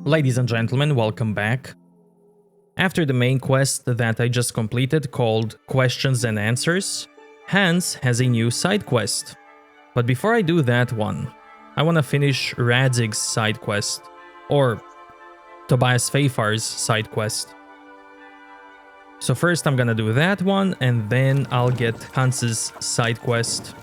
Ladies and gentlemen, welcome back. After the main quest that I just completed called Questions and Answers, Hans has a new side quest. But before I do that one, I want to finish Radzig's side quest, or Tobias Fayfar's side quest. So first I'm gonna do that one, and then I'll get Hans's side quest.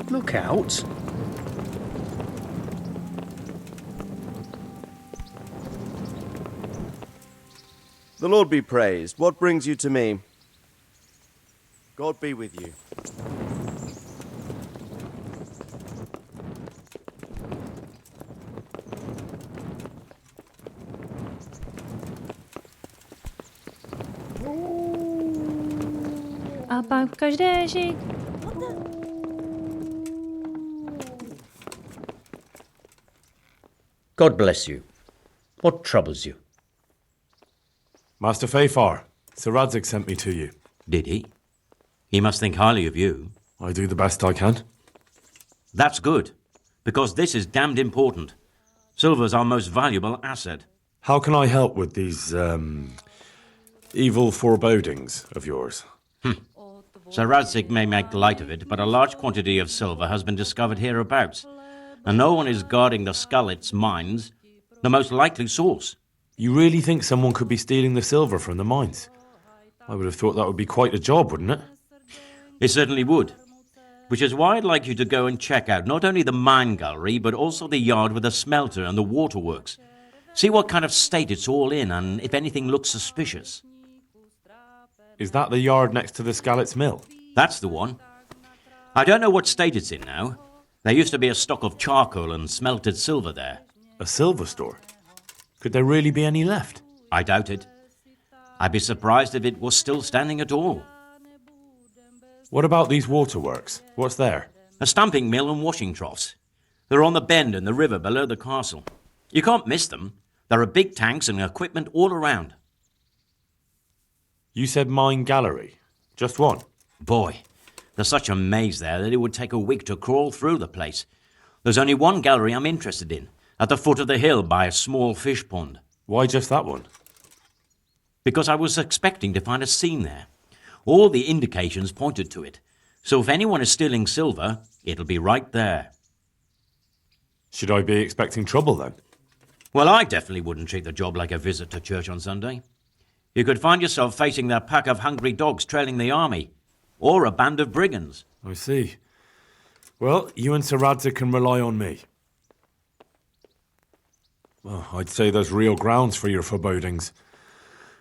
Look out. The Lord be praised. What brings you to me? God be with you. A pak v každé žik. God bless you. What troubles you? Master Fayfar, Sir Radzig sent me to you. Did he? He must think highly of you. I do the best I can. That's good, because this is damned important. Silver's our most valuable asset. How can I help with these, evil forebodings of yours? Sir Radzig may make light of it, but a large quantity of silver has been discovered hereabouts, and no one is guarding the Skullets mines, the most likely source. You really think someone could be stealing the silver from the mines? I would have thought that would be quite a job, wouldn't it? It certainly would. Which is why I'd like you to go and check out not only the mine gallery, but also the yard with the smelter and the waterworks. See what kind of state it's all in, and if anything looks suspicious. Is that the yard next to the Skalitz mill? That's the one. I don't know what state it's in now. There used to be a stock of charcoal and smelted silver there. A silver store? Could there really be any left? I doubt it. I'd be surprised if it was still standing at all. What about these waterworks? What's there? A stamping mill and washing troughs. They're on the bend in the river below the castle. You can't miss them. There are big tanks and equipment all around. You said mine gallery. Just one? Boy, there's such a maze there that it would take a week to crawl through the place. There's only one gallery I'm interested in, at the foot of the hill by a small fish pond. Why just that one? Because I was expecting to find a scene there. All the indications pointed to it. So if anyone is stealing silver, it'll be right there. Should I be expecting trouble then? Well, I definitely wouldn't treat the job like a visit to church on Sunday. You could find yourself facing that pack of hungry dogs trailing the army, or a band of brigands. I see. Well, you and Sir Radzig can rely on me. Well, I'd say there's real grounds for your forebodings.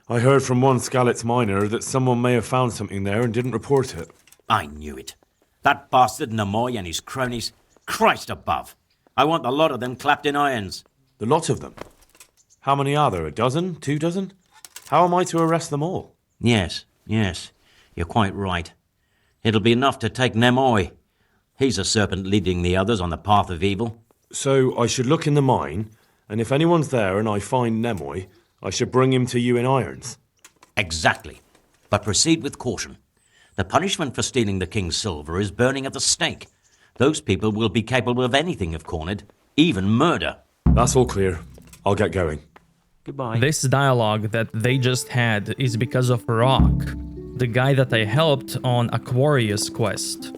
I heard from one Skalitz miner that someone may have found something there and didn't report it. I knew it. That bastard Namoy and his cronies. Christ above. I want the lot of them clapped in irons. The lot of them? How many are there? A dozen? 2 dozen? How am I to arrest them all? Yes. You're quite right. It'll be enough to take Nemoy. He's a serpent leading the others on the path of evil. So I should look in the mine, and if anyone's there and I find Nemoy, I should bring him to you in irons. Exactly. But proceed with caution. The punishment for stealing the king's silver is burning at the stake. Those people will be capable of anything if cornered, even murder. That's all clear. I'll get going. Goodbye. This dialogue that they just had is because of Rock, the guy that I helped on Aquarius quest.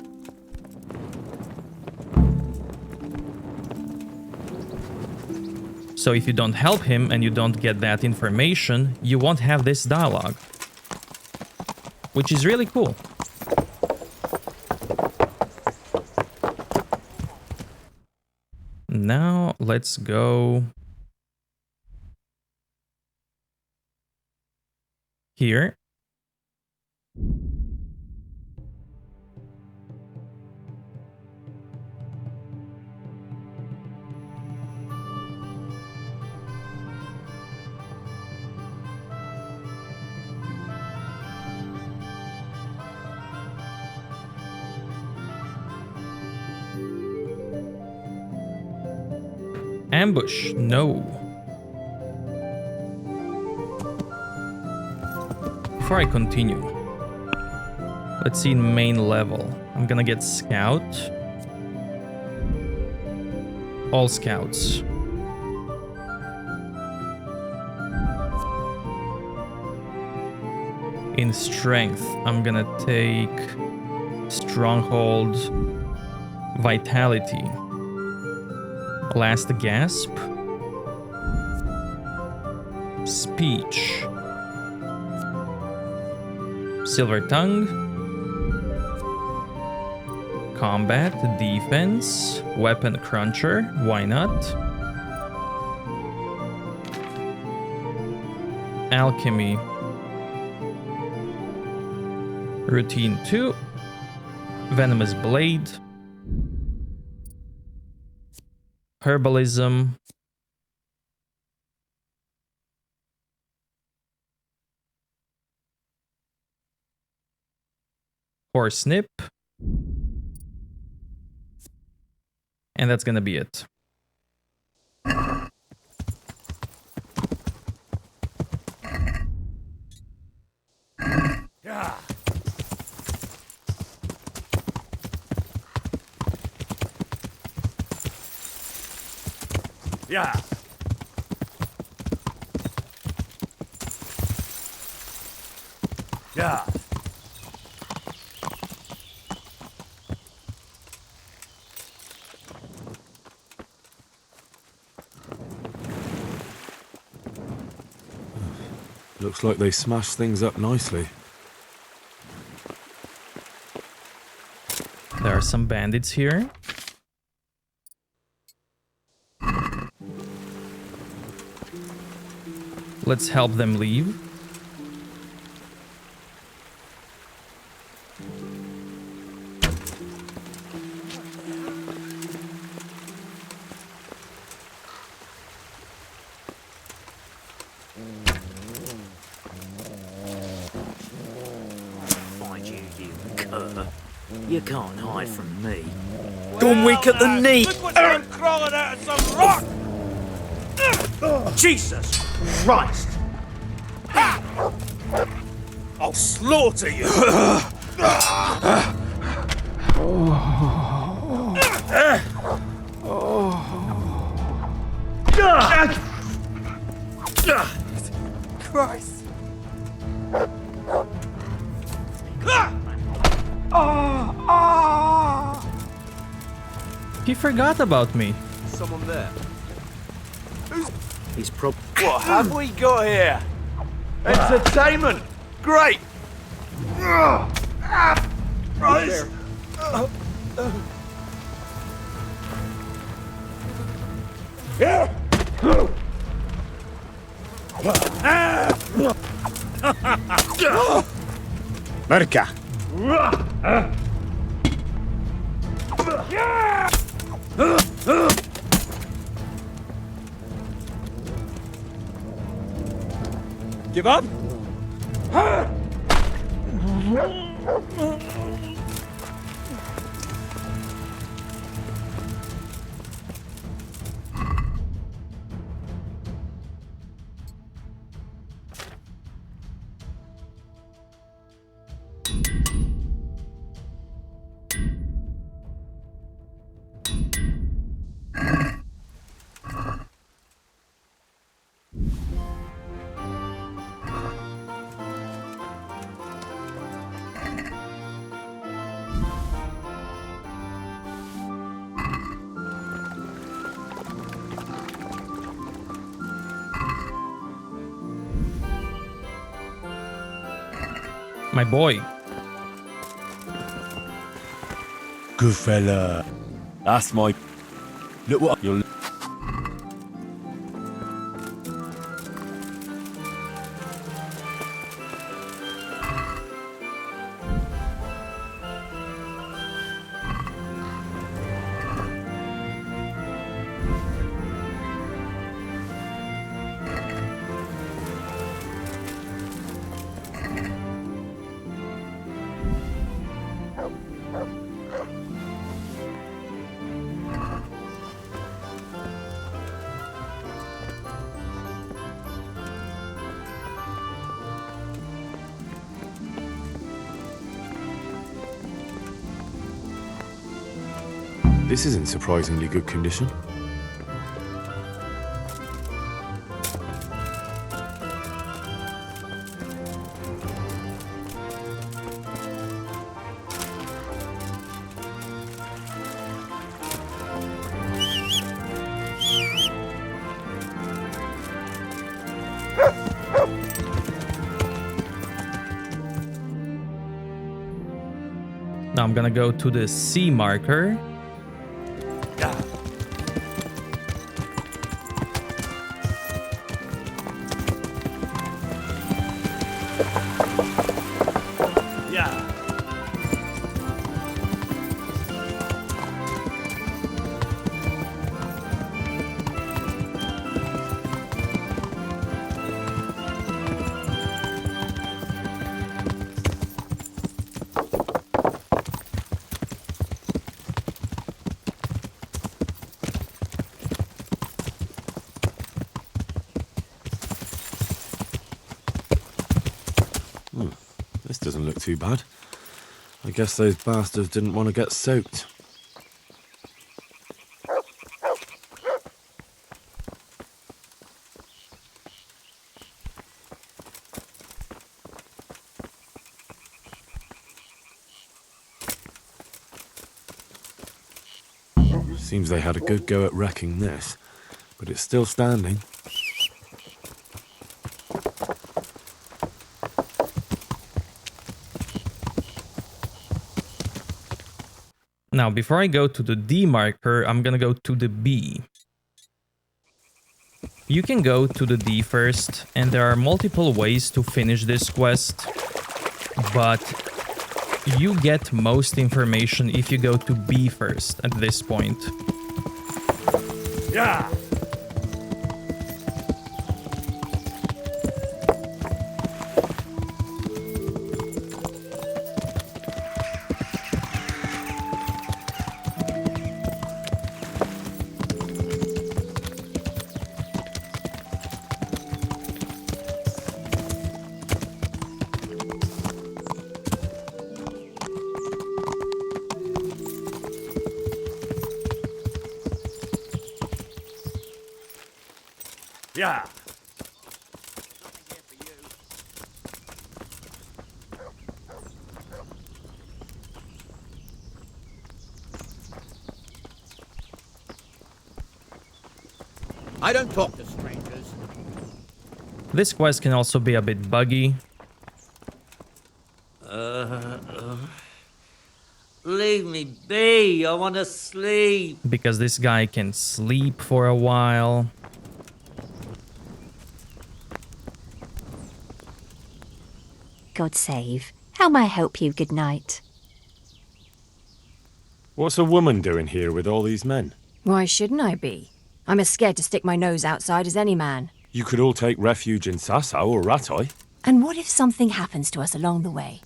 So if you don't help him and you don't get that information, you won't have this dialogue. Which is really cool. Now let's go here. Ambush, no. Before I continue, let's see in main level. I'm gonna get Scout. All Scouts. In Strength, I'm gonna take Stronghold, Vitality, Last Gasp, Speech, Silver Tongue, Combat, Defense, Weapon Cruncher, why not? Alchemy, Routine 2, Venomous Blade, Herbalism, Horsnip, and that's gonna be it. Yeah. Yeah. Yeah. Looks like they smashed things up nicely. There are some bandits here. Let's help them leave. Find you, you cur. You can't hide from me. Gone weak at the knee. Look what I'm crawling out of some rock! Jesus Christ! I'll slaughter you! Christ! He forgot about me. Someone there. He's prob. What have we got here? Entertainment! Great! Christ! Merca! Give up? My boy. Good fella. That's my... Look what you're... This is in surprisingly good condition. Now I'm gonna go to the C marker. Yeah. This doesn't look too bad. I guess those bastards didn't want to get soaked. Seems they had a good go at wrecking this, but it's still standing. Now, before I go to the D marker, I'm gonna go to the B. You can go to the D first, and there are multiple ways to finish this quest, but you get most information if you go to B first at this point. Yeah. Yeah. I don't talk to strangers. This quest can also be a bit buggy. Leave me be. I want to sleep. Because this guy can sleep for a while. God save. How may I help you? Good night. What's a woman doing here with all these men? Why shouldn't I be? I'm as scared to stick my nose outside as any man. You could all take refuge in Sasau or Ratoi. And what if something happens to us along the way?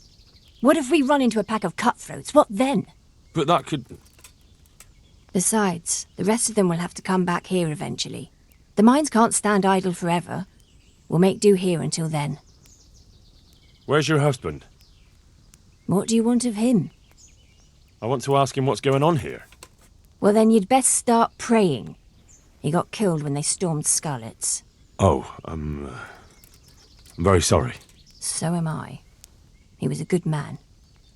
What if we run into a pack of cutthroats? What then? But that could... Besides, the rest of them will have to come back here eventually. The mines can't stand idle forever. We'll make do here until then. Where's your husband? What do you want of him? I want to ask him what's going on here. Well, then you'd best start praying. He got killed when they stormed Scarlet's. Oh, I'm very sorry. So am I. He was a good man.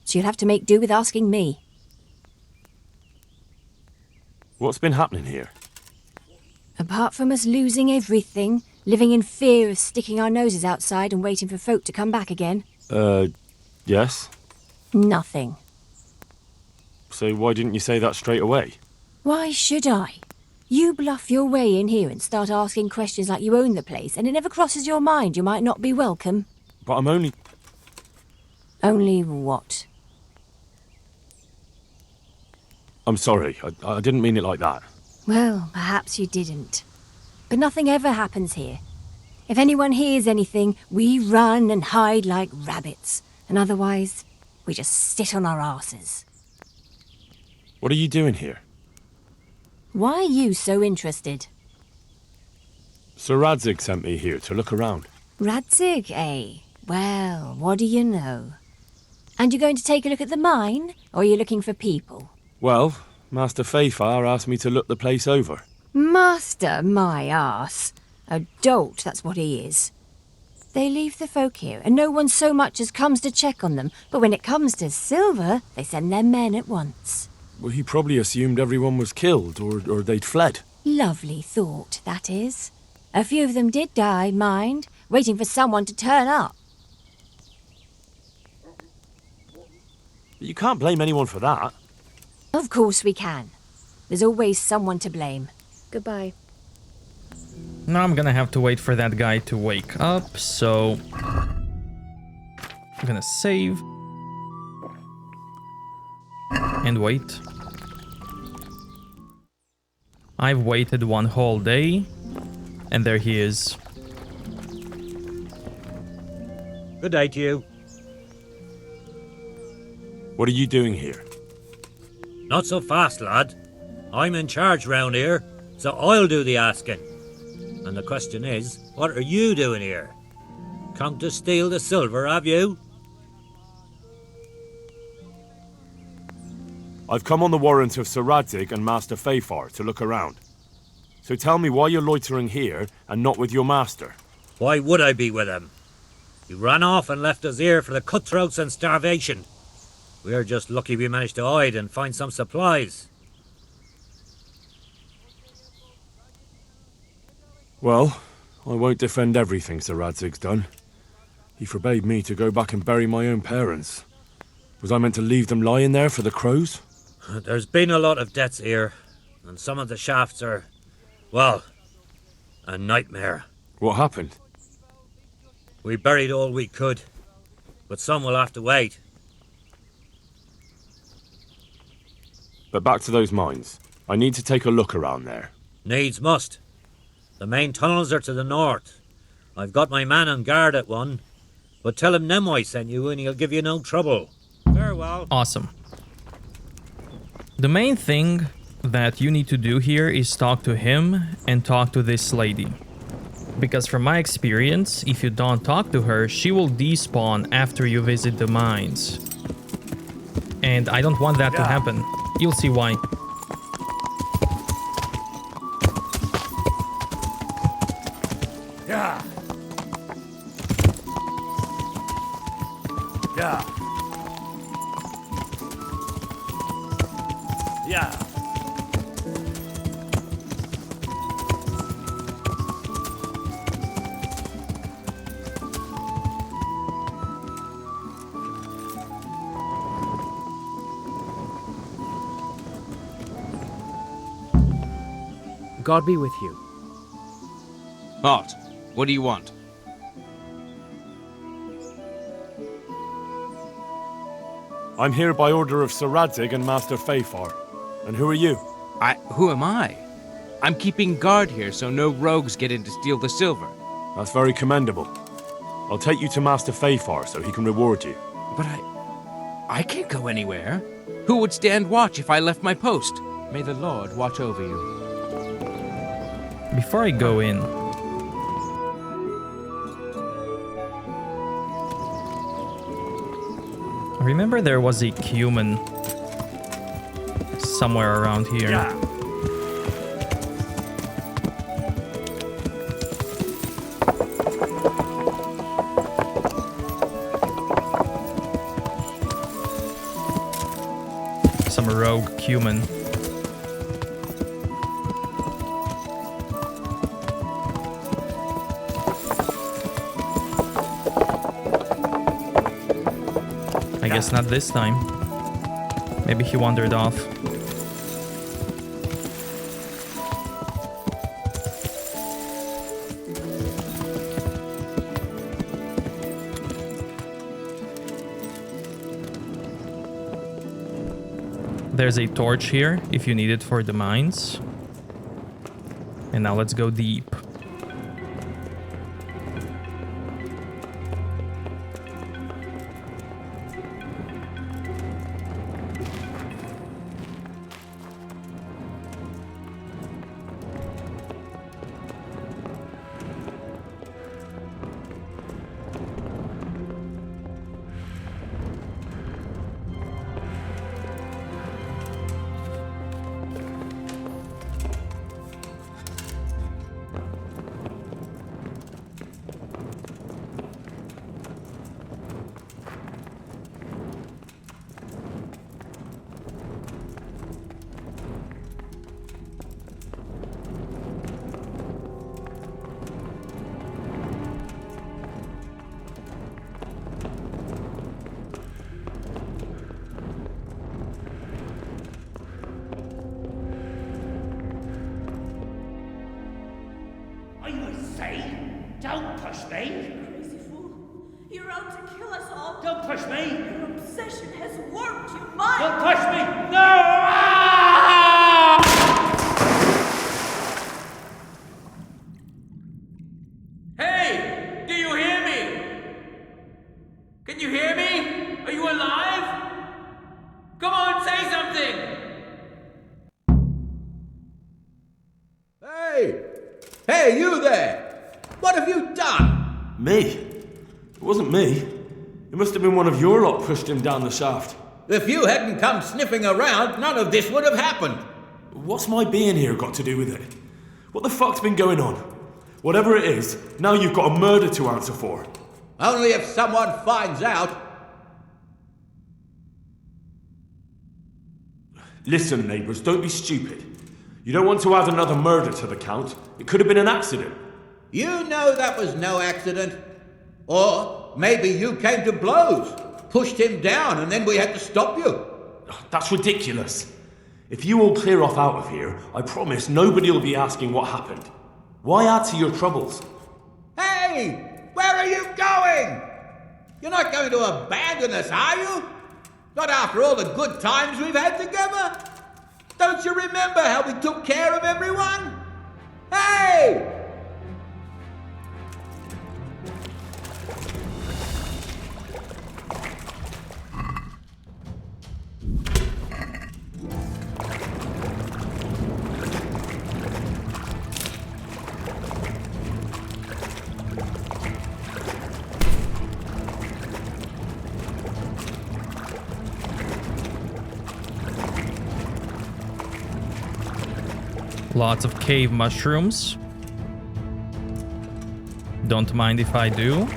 So you'll have to make do with asking me. What's been happening here? Apart from us losing everything, living in fear of sticking our noses outside and waiting for folk to come back again. Yes? Nothing. So why didn't you say that straight away? Why should I? You bluff your way in here and start asking questions like you own the place, and it never crosses your mind you might not be welcome. But I'm only... Only what? I'm sorry. I didn't mean it like that. Well, perhaps you didn't. But nothing ever happens here. If anyone hears anything, we run and hide like rabbits. And otherwise, we just sit on our asses. What are you doing here? Why are you so interested? Sir Radzig sent me here to look around. Radzig, eh? Well, what do you know? And you're going to take a look at the mine? Or are you looking for people? Well, Master Fafar asked me to look the place over. Master my arse. A dolt, that's what he is. They leave the folk here, and no one so much as comes to check on them. But when it comes to silver, they send their men at once. Well, he probably assumed everyone was killed, or they'd fled. Lovely thought, that is. A few of them did die, mind, waiting for someone to turn up. But you can't blame anyone for that. Of course we can. There's always someone to blame. Goodbye. Now I'm gonna have to wait for that guy to wake up, so... I'm gonna save. And wait. I've waited one whole day, and there he is. Good day to you. What are you doing here? Not so fast, lad. I'm in charge round here, so I'll do the asking. And the question is, what are you doing here? Come to steal the silver, have you? I've come on the warrant of Sir Radzig and Master Fafar to look around. So tell me why you're loitering here and not with your master. Why would I be with him? He ran off and left us here for the cutthroats and starvation. We're just lucky we managed to hide and find some supplies. Well, I won't defend everything Sir Radzig's done. He forbade me to go back and bury my own parents. Was I meant to leave them lying there for the crows? There's been a lot of deaths here, and some of the shafts are, well, a nightmare. What happened? We buried all we could, but some will have to wait. But back to those mines. I need to take a look around there. Needs must. The main tunnels are to the north. I've got my man on guard at one, but tell him Nemoy sent you and he'll give you no trouble. Farewell. Awesome. The main thing that you need to do here is talk to him and talk to this lady. Because from my experience, if you don't talk to her, she will despawn after you visit the mines. And I don't want that to happen. You'll see why. Yeah. Yeah. Yeah. God be with you. What? What do you want? I'm here by order of Sir Radzig and Master Fafar. And who are you? Who am I? I'm keeping guard here so no rogues get in to steal the silver. That's very commendable. I'll take you to Master Fafar so he can reward you. But I can't go anywhere. Who would stand watch if I left my post? May the Lord watch over you. Before I go in, remember there was a cumin somewhere around here. Yeah. Some rogue cumin. I guess not this time. Maybe he wandered off. There's a torch here if you need it for the mines. And now let's go deep. touch me! Your obsession has warped your mind! Don't touch me! No! Hey! Do you hear me? Can you hear me? Are you alive? Come on, say something! Hey! Hey, you there! What have you done? Me? It wasn't me. It must have been one of your lot pushed him down the shaft. If you hadn't come sniffing around, none of this would have happened. What's my being here got to do with it? What the fuck's been going on? Whatever it is, now you've got a murder to answer for. Only if someone finds out. Listen, neighbours, don't be stupid. You don't want to add another murder to the count. It could have been an accident. You know that was no accident. Or maybe you came to blows, pushed him down, and then we had to stop you. That's ridiculous. If you all clear off out of here, I promise nobody will be asking what happened. Why add to your troubles? Hey! Where are you going? You're not going to abandon us, are you? Not after all the good times we've had together? Don't you remember how we took care of everyone? Hey! Lots of cave mushrooms. Don't mind if I do.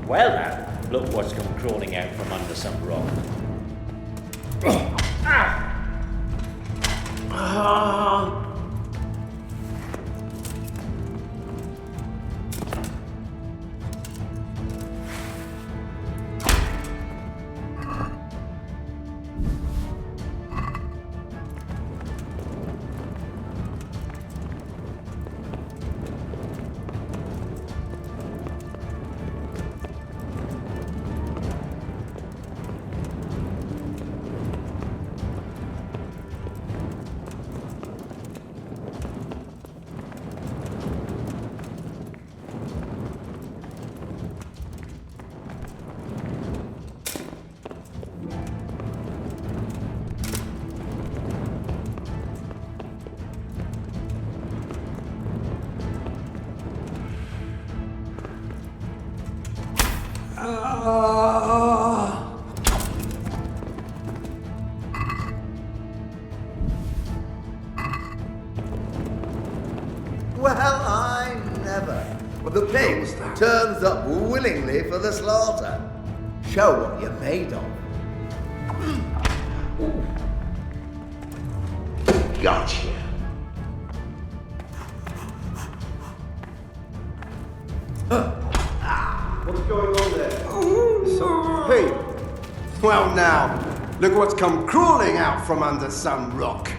Well now, look what's come crawling out from under some rock. Well, I never. Well, the pig turns up willingly for the slaughter. Show what you're made of. Gotcha. What's going on there? Hey, well now, look what's come crawling out from under some rock.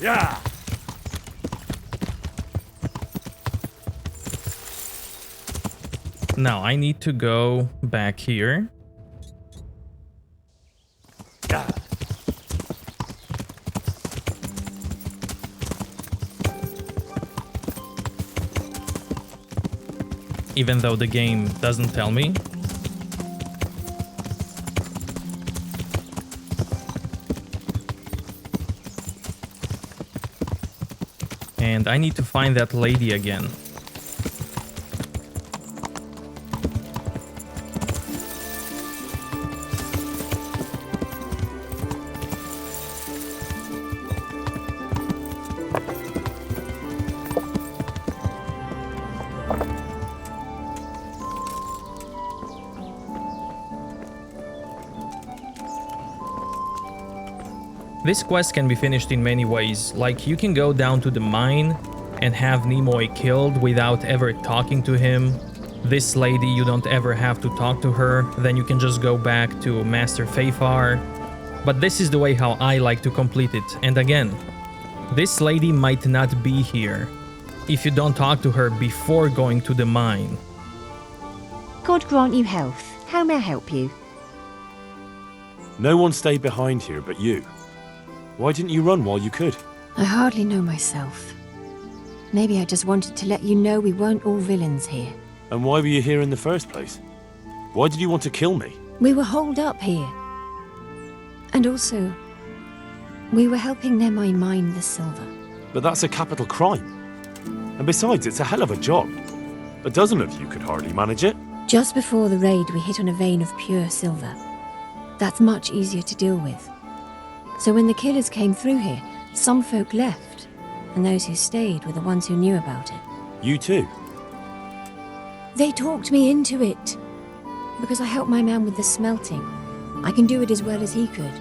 Yeah. Now I need to go back here. Yeah. Even though the game doesn't tell me. And I need to find that lady again. This quest can be finished in many ways, like you can go down to the mine and have Nimoy killed without ever talking to him. This lady, you don't ever have to talk to her, then you can just go back to Master Fafar. But this is the way how I like to complete it, and again, this lady might not be here if you don't talk to her before going to the mine. God grant you health. How may I help you? No one stayed behind here but you. Why didn't you run while you could? I hardly know myself. Maybe I just wanted to let you know we weren't all villains here. And why were you here in the first place? Why did you want to kill me? We were holed up here. And also, we were helping Nimoy mine the silver. But that's a capital crime. And besides, it's a hell of a job. A dozen of you could hardly manage it. Just before the raid, we hit on a vein of pure silver. That's much easier to deal with. So when the killers came through here, some folk left, and those who stayed were the ones who knew about it. You too? They talked me into it, because I helped my man with the smelting. I can do it as well as he could.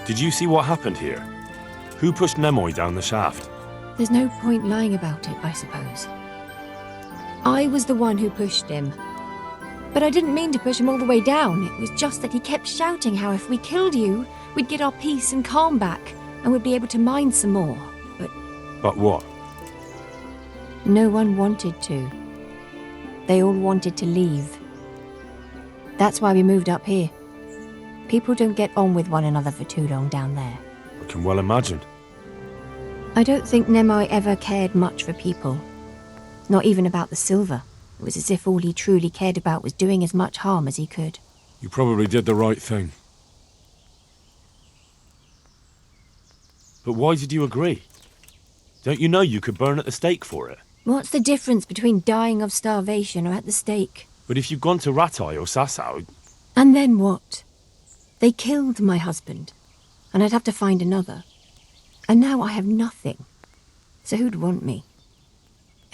Did you see what happened here? Who pushed Nimoy down the shaft? There's no point lying about it, I suppose. I was the one who pushed him. But I didn't mean to push him all the way down. It was just that he kept shouting how if we killed you, we'd get our peace and calm back, and we'd be able to mine some more. But what? No one wanted to. They all wanted to leave. That's why we moved up here. People don't get on with one another for too long down there. I can well imagine. I don't think Nimoy ever cared much for people. Not even about the silver. It was as if all he truly cared about was doing as much harm as he could. You probably did the right thing. But why did you agree? Don't you know you could burn at the stake for it? What's the difference between dying of starvation or at the stake? But if you'd gone to Ratai or Sasau... And then what? They killed my husband, and I'd have to find another. And now I have nothing. So who'd want me?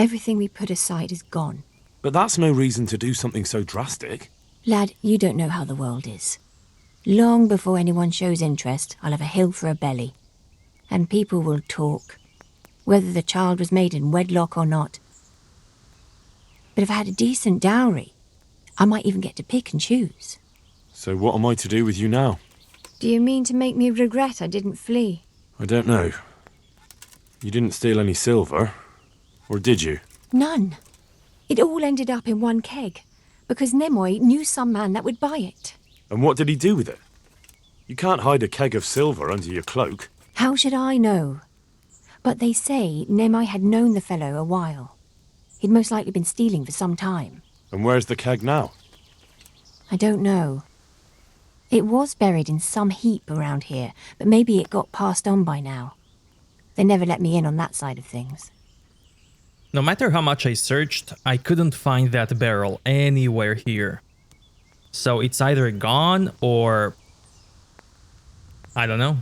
Everything we put aside is gone. But that's no reason to do something so drastic. Lad, you don't know how the world is. Long before anyone shows interest, I'll have a hill for a belly. And people will talk, whether the child was made in wedlock or not. But if I had a decent dowry, I might even get to pick and choose. So what am I to do with you now? Do you mean to make me regret I didn't flee? I don't know. You didn't steal any silver, or did you? None. It all ended up in one keg, because Nimoy knew some man that would buy it. And what did he do with it? You can't hide a keg of silver under your cloak. How should I know? But they say Nimoy had known the fellow a while. He'd most likely been stealing for some time. And where's the keg now? I don't know. It was buried in some heap around here, but maybe it got passed on by now. They never let me in on that side of things. No matter how much I searched, I couldn't find that barrel anywhere here. So it's either gone or... I don't know.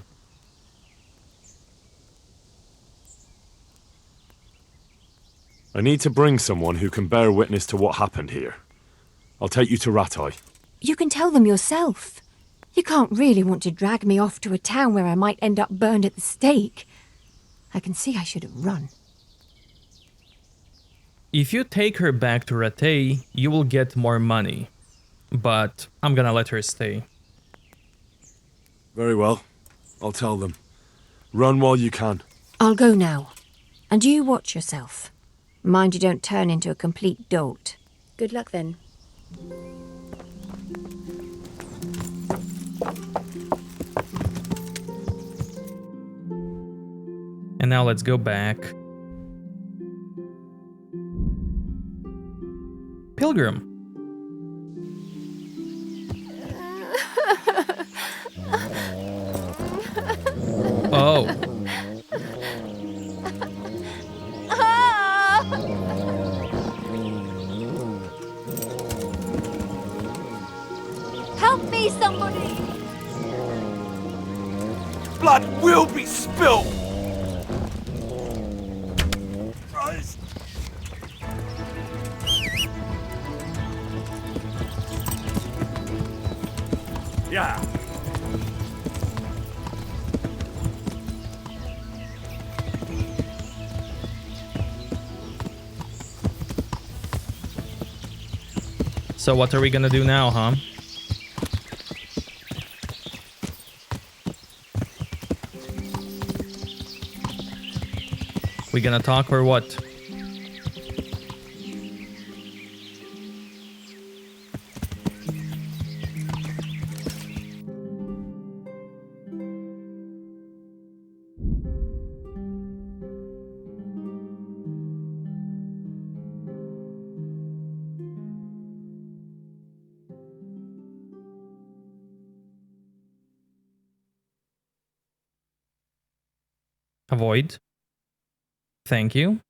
I need to bring someone who can bear witness to what happened here. I'll take you to Ratai. You can tell them yourself. You can't really want to drag me off to a town where I might end up burned at the stake. I can see I should have run. If you take her back to Rattay, you will get more money. but I'm gonna let her stay. Very well. I'll tell them. Run while you can. I'll go now. And you watch yourself. Mind you don't turn into a complete dolt. Good luck then. And now let's go back. Pilgrim. Oh. Help me, somebody! Blood will be spilled! Christ. Yeah. So what are we gonna do now, huh? We gonna talk or what? Avoid. Thank you.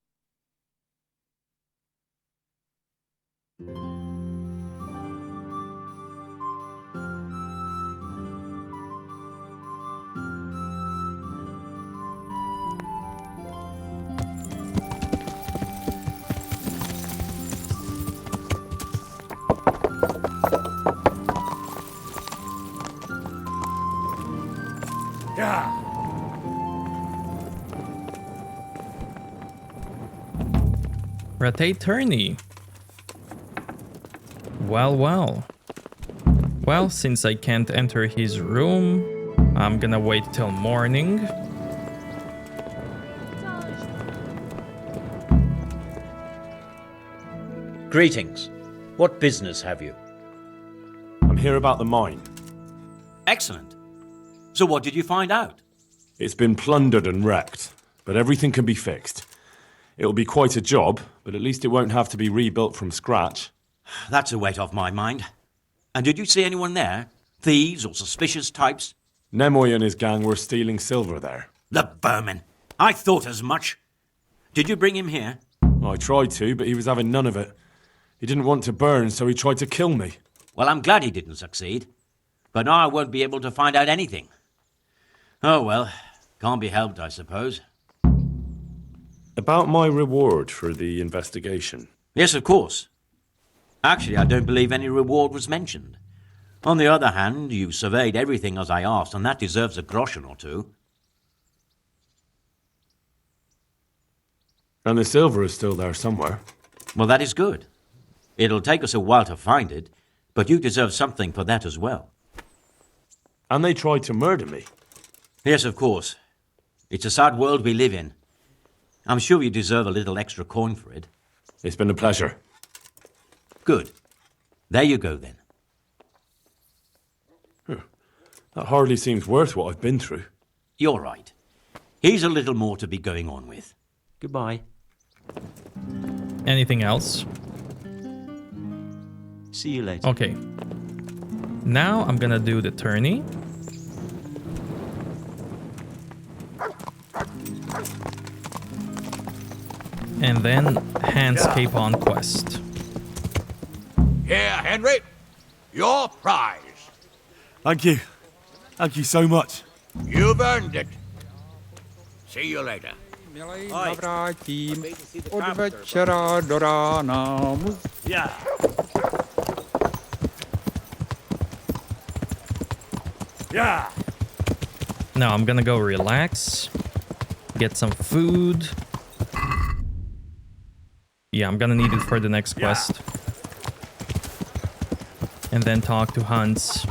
Yeah. Rotate tourney. Well, well. Well, since I can't enter his room, I'm gonna wait till morning. Greetings. What business have you? I'm here about the mine. Excellent. So what did you find out? It's been plundered and wrecked, but everything can be fixed. It'll be quite a job, but at least it won't have to be rebuilt from scratch. That's a weight off my mind. And did you see anyone there? Thieves or suspicious types? Nemoy and his gang were stealing silver there. The vermin. I thought as much. Did you bring him here? I tried to, but he was having none of it. He didn't want to burn, so he tried to kill me. Well, I'm glad he didn't succeed. But now I won't be able to find out anything. Oh, well. Can't be helped, I suppose. About my reward for the investigation. Yes, of course. Actually, I don't believe any reward was mentioned. On the other hand, you surveyed everything as I asked, and that deserves a groschen or two. And the silver is still there somewhere. Well, that is good. It'll take us a while to find it, but you deserve something for that as well. And they tried to murder me. Yes, of course. It's a sad world we live in. I'm sure you deserve a little extra coin for it. It's been a pleasure. Good. There you go, then. That hardly seems worth what I've been through. You're right. Here's a little more to be going on with. Goodbye. Anything else? See you later. Okay. Now I'm gonna do the tourney. And then Hans Cape on quest. Here, Henry. Your prize. Thank you. Thank you so much. You've earned it. See you later. Navrátím od večera do rána. Yeah. Yeah. Now I'm gonna go relax, get some food. Yeah, I'm gonna need it for the next quest. and then talk to Hans.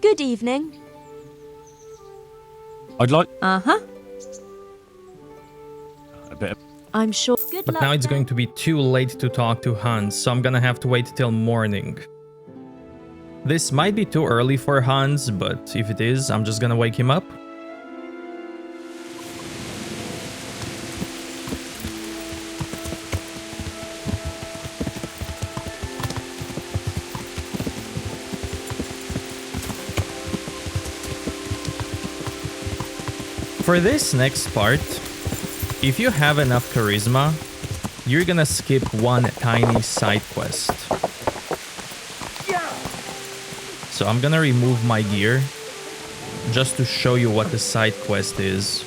Good evening. I'd like Uh-huh. a bit of... I'm sure. Good But luck. now it's going to be too late to talk to Hans, so I'm gonna have to wait till morning. This might be too early for Hans, but if it is, I'm just gonna wake him up. For this next part, if you have enough charisma, you're gonna skip one tiny side quest. So I'm gonna remove my gear just to show you what the side quest is.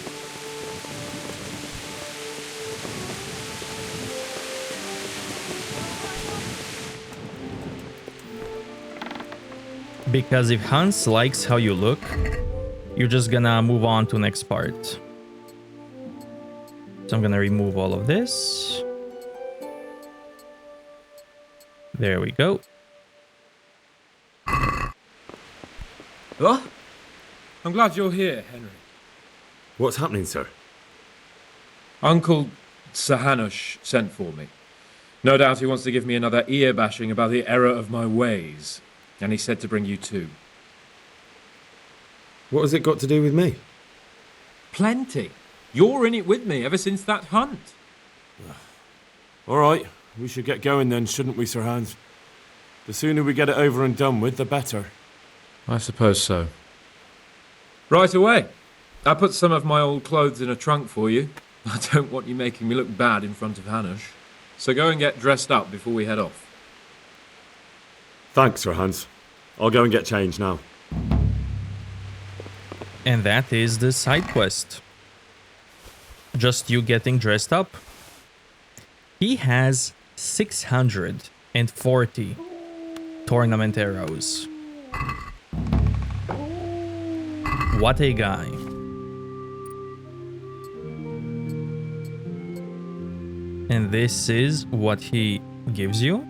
Because if Hans likes how you look, you're just gonna move on to next part. So I'm gonna remove all of this. There we go. What? I'm glad you're here, Henry. What's happening, sir? Uncle Sahanush sent for me. No doubt he wants to give me another ear bashing about the error of my ways. And he said to bring you too. What has it got to do with me? Plenty. You're in it with me ever since that hunt. All right, we should get going then, shouldn't we, Sir Hans? The sooner we get it over and done with, the better. I suppose so. Right away. I put some of my old clothes in a trunk for you. I don't want you making me look bad in front of Hanush. So go and get dressed up before we head off. Thanks, Sir Hans. I'll go and get changed now. And that is the side quest. Just you getting dressed up. He has 640 tournament arrows. What a guy. And this is what he gives you.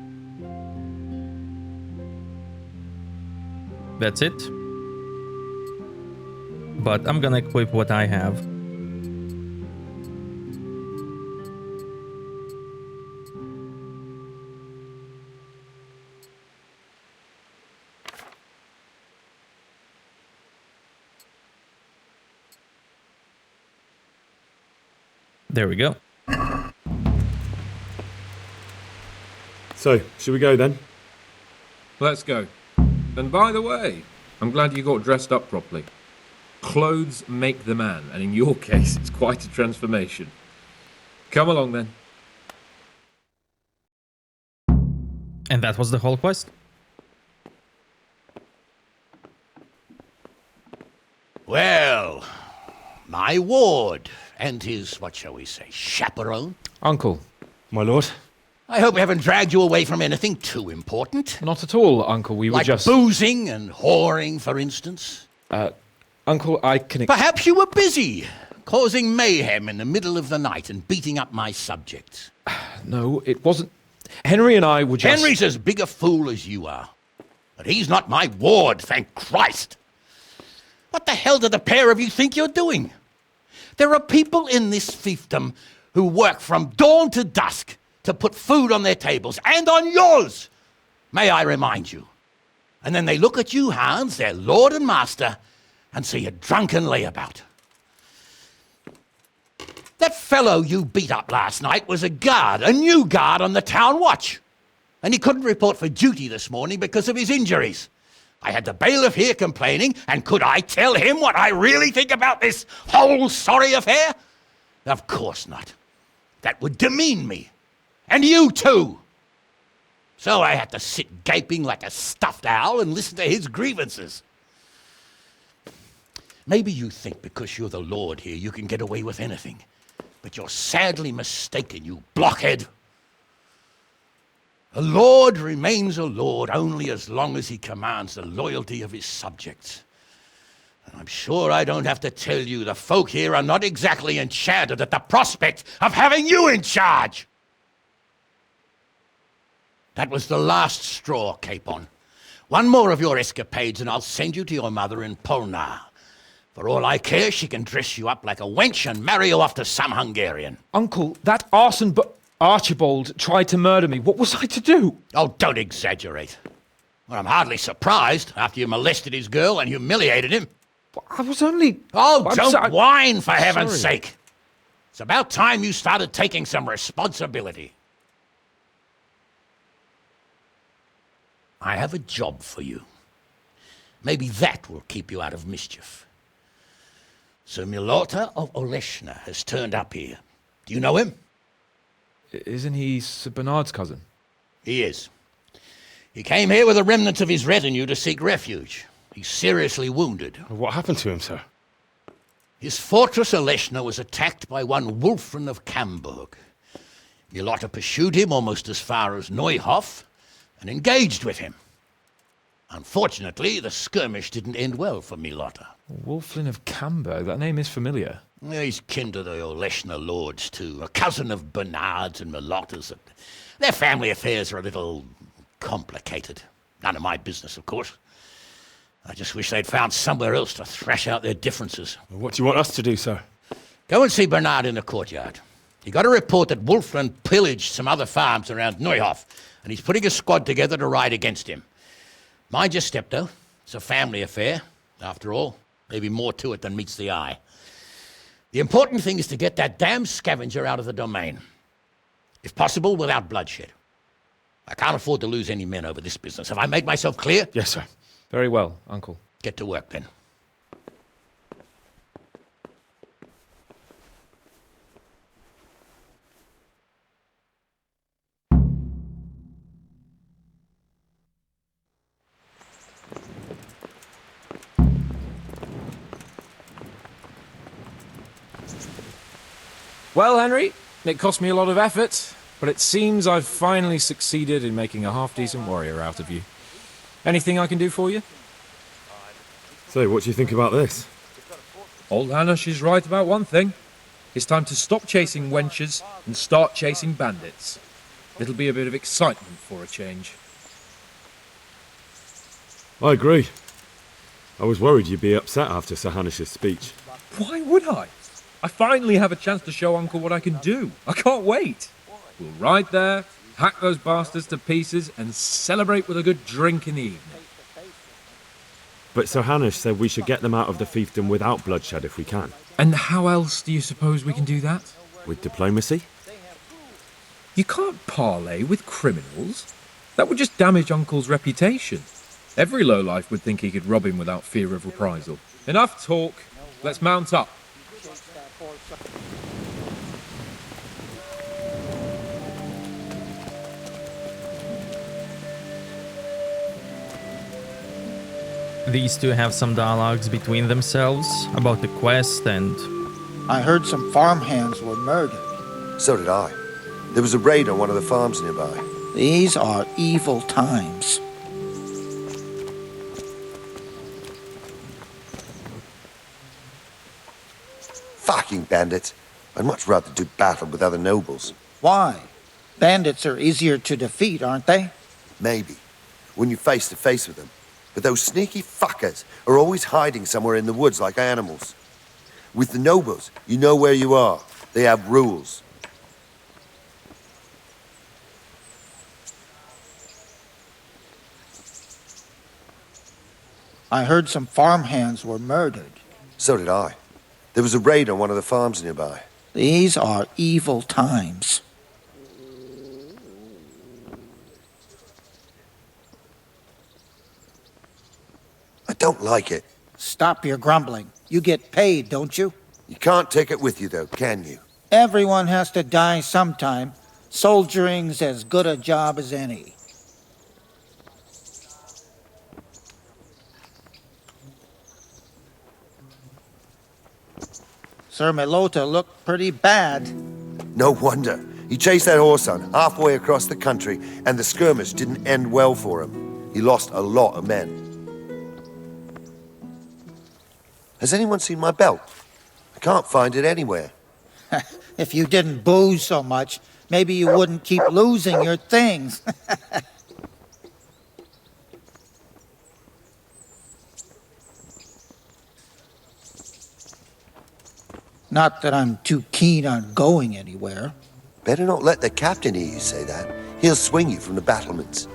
That's it. But I'm gonna equip what I have. There we go. So, should we go then? Let's go. And by the way, I'm glad you got dressed up properly. Clothes make the man, and in your case, it's quite a transformation. Come along then. And that was the whole quest. Well, my ward and his, what shall we say, chaperone. Uncle. My lord? I hope we haven't dragged you away from anything too important. Not at all, Uncle. We were like just... boozing and whoring, for instance. Uncle, I can... Perhaps you were busy, causing mayhem in the middle of the night and beating up my subjects. No, it wasn't... Henry and I were just... Henry's as big a fool as you are. But he's not my ward, thank Christ. What the hell do the pair of you think you're doing? There are people in this fiefdom who work from dawn to dusk to put food on their tables, and on yours, may I remind you. And then they look at you, Hans, their lord and master, and see a drunken layabout. That fellow you beat up last night was a guard, a new guard on the town watch. And he couldn't report for duty this morning because of his injuries. I had the bailiff here complaining, and could I tell him what I really think about this whole sorry affair? Of course not. That would demean me. And you too! So I had to sit gaping like a stuffed owl and listen to his grievances. Maybe you think because you're the Lord here you can get away with anything. But you're sadly mistaken, you blockhead. A lord remains a lord only as long as he commands the loyalty of his subjects. And I'm sure I don't have to tell you the folk here are not exactly enchanted at the prospect of having you in charge. That was the last straw, Capon. One more of your escapades and I'll send you to your mother in Polnar. For all I care, she can dress you up like a wench and marry you off to some Hungarian. Uncle, that arson Archibald tried to murder me. What was I to do? Oh, don't exaggerate. Well, I'm hardly surprised after you molested his girl and humiliated him. I was only... Oh, don't whine, for heaven's sake. It's about time you started taking some responsibility. I have a job for you. Maybe that will keep you out of mischief. Sir Milota of Oleshna has turned up here. Do you know him? Isn't he Sir Bernard's cousin? He is. He came here with the remnants of his retinue to seek refuge. He's seriously wounded. What happened to him, sir? His fortress Oleshna was attacked by one Wulfrin of Camburg. Milota pursued him almost as far as Neuhof and engaged with him. Unfortunately, the skirmish didn't end well for Milota. Wulfrin of Camburg? That name is familiar. He's kin to the Oleshna lords, too. A cousin of Bernard's and Milota's. Their family affairs are a little complicated. None of my business, of course. I just wish they'd found somewhere else to thrash out their differences. What do you want us to do, sir? Go and see Bernard in the courtyard. He got a report that Wulfrin pillaged some other farms around Neuhof, and he's putting a squad together to ride against him. Mind your step, though. It's a family affair, after all. Maybe more to it than meets the eye. The important thing is to get that damn scavenger out of the domain. If possible, without bloodshed. I can't afford to lose any men over this business. Have I made myself clear? Yes, sir. Very well, Uncle. Get to work, then. Well, Henry, it cost me a lot of effort, but it seems I've finally succeeded in making a half-decent warrior out of you. Anything I can do for you? So, what do you think about this? Old Hanush is right about one thing. It's time to stop chasing wenches and start chasing bandits. It'll be a bit of excitement for a change. I agree. I was worried you'd be upset after Sir Hanish's speech. Why would I? I finally have a chance to show Uncle what I can do. I can't wait. We'll ride there, hack those bastards to pieces, and celebrate with a good drink in the evening. But Sir Hanish said we should get them out of the fiefdom without bloodshed if we can. And how else do you suppose we can do that? With diplomacy? You can't parley with criminals. That would just damage Uncle's reputation. Every lowlife would think he could rob him without fear of reprisal. Enough talk. Let's mount up. These two have some dialogues between themselves about the quest and... I heard some farmhands were murdered. So did I. There was a raid on one of the farms nearby. These are evil times. Fucking bandits. I'd much rather do battle with other nobles. Why? Bandits are easier to defeat, aren't they? Maybe. When you're face to face with them. But those sneaky fuckers are always hiding somewhere in the woods like animals. With the nobles, you know where you are. They have rules. I heard some farmhands were murdered. So did I. There was a raid on one of the farms nearby. These are evil times. I don't like it. Stop your grumbling. You get paid, don't you? You can't take it with you, though, can you? Everyone has to die sometime. Soldiering's as good a job as any. Sir Melota looked pretty bad. No wonder. He chased that horse on halfway across the country, and the skirmish didn't end well for him. He lost a lot of men. Has anyone seen my belt? I can't find it anywhere. If you didn't booze so much, maybe you wouldn't keep losing your things. Not that I'm too keen on going anywhere. Better not let the captain hear you say that. He'll swing you from the battlements.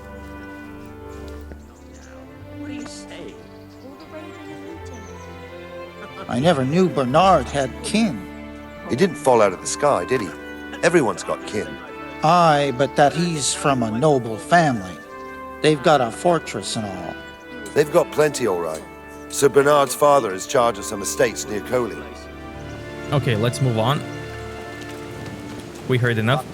What do you say? I never knew Bernard had kin. He didn't fall out of the sky, did he? Everyone's got kin. Aye, but that he's from a noble family. They've got a fortress and all. They've got plenty, all right. Sir Bernard's father has charge of some estates near Coley. Okay, let's move on. We heard enough.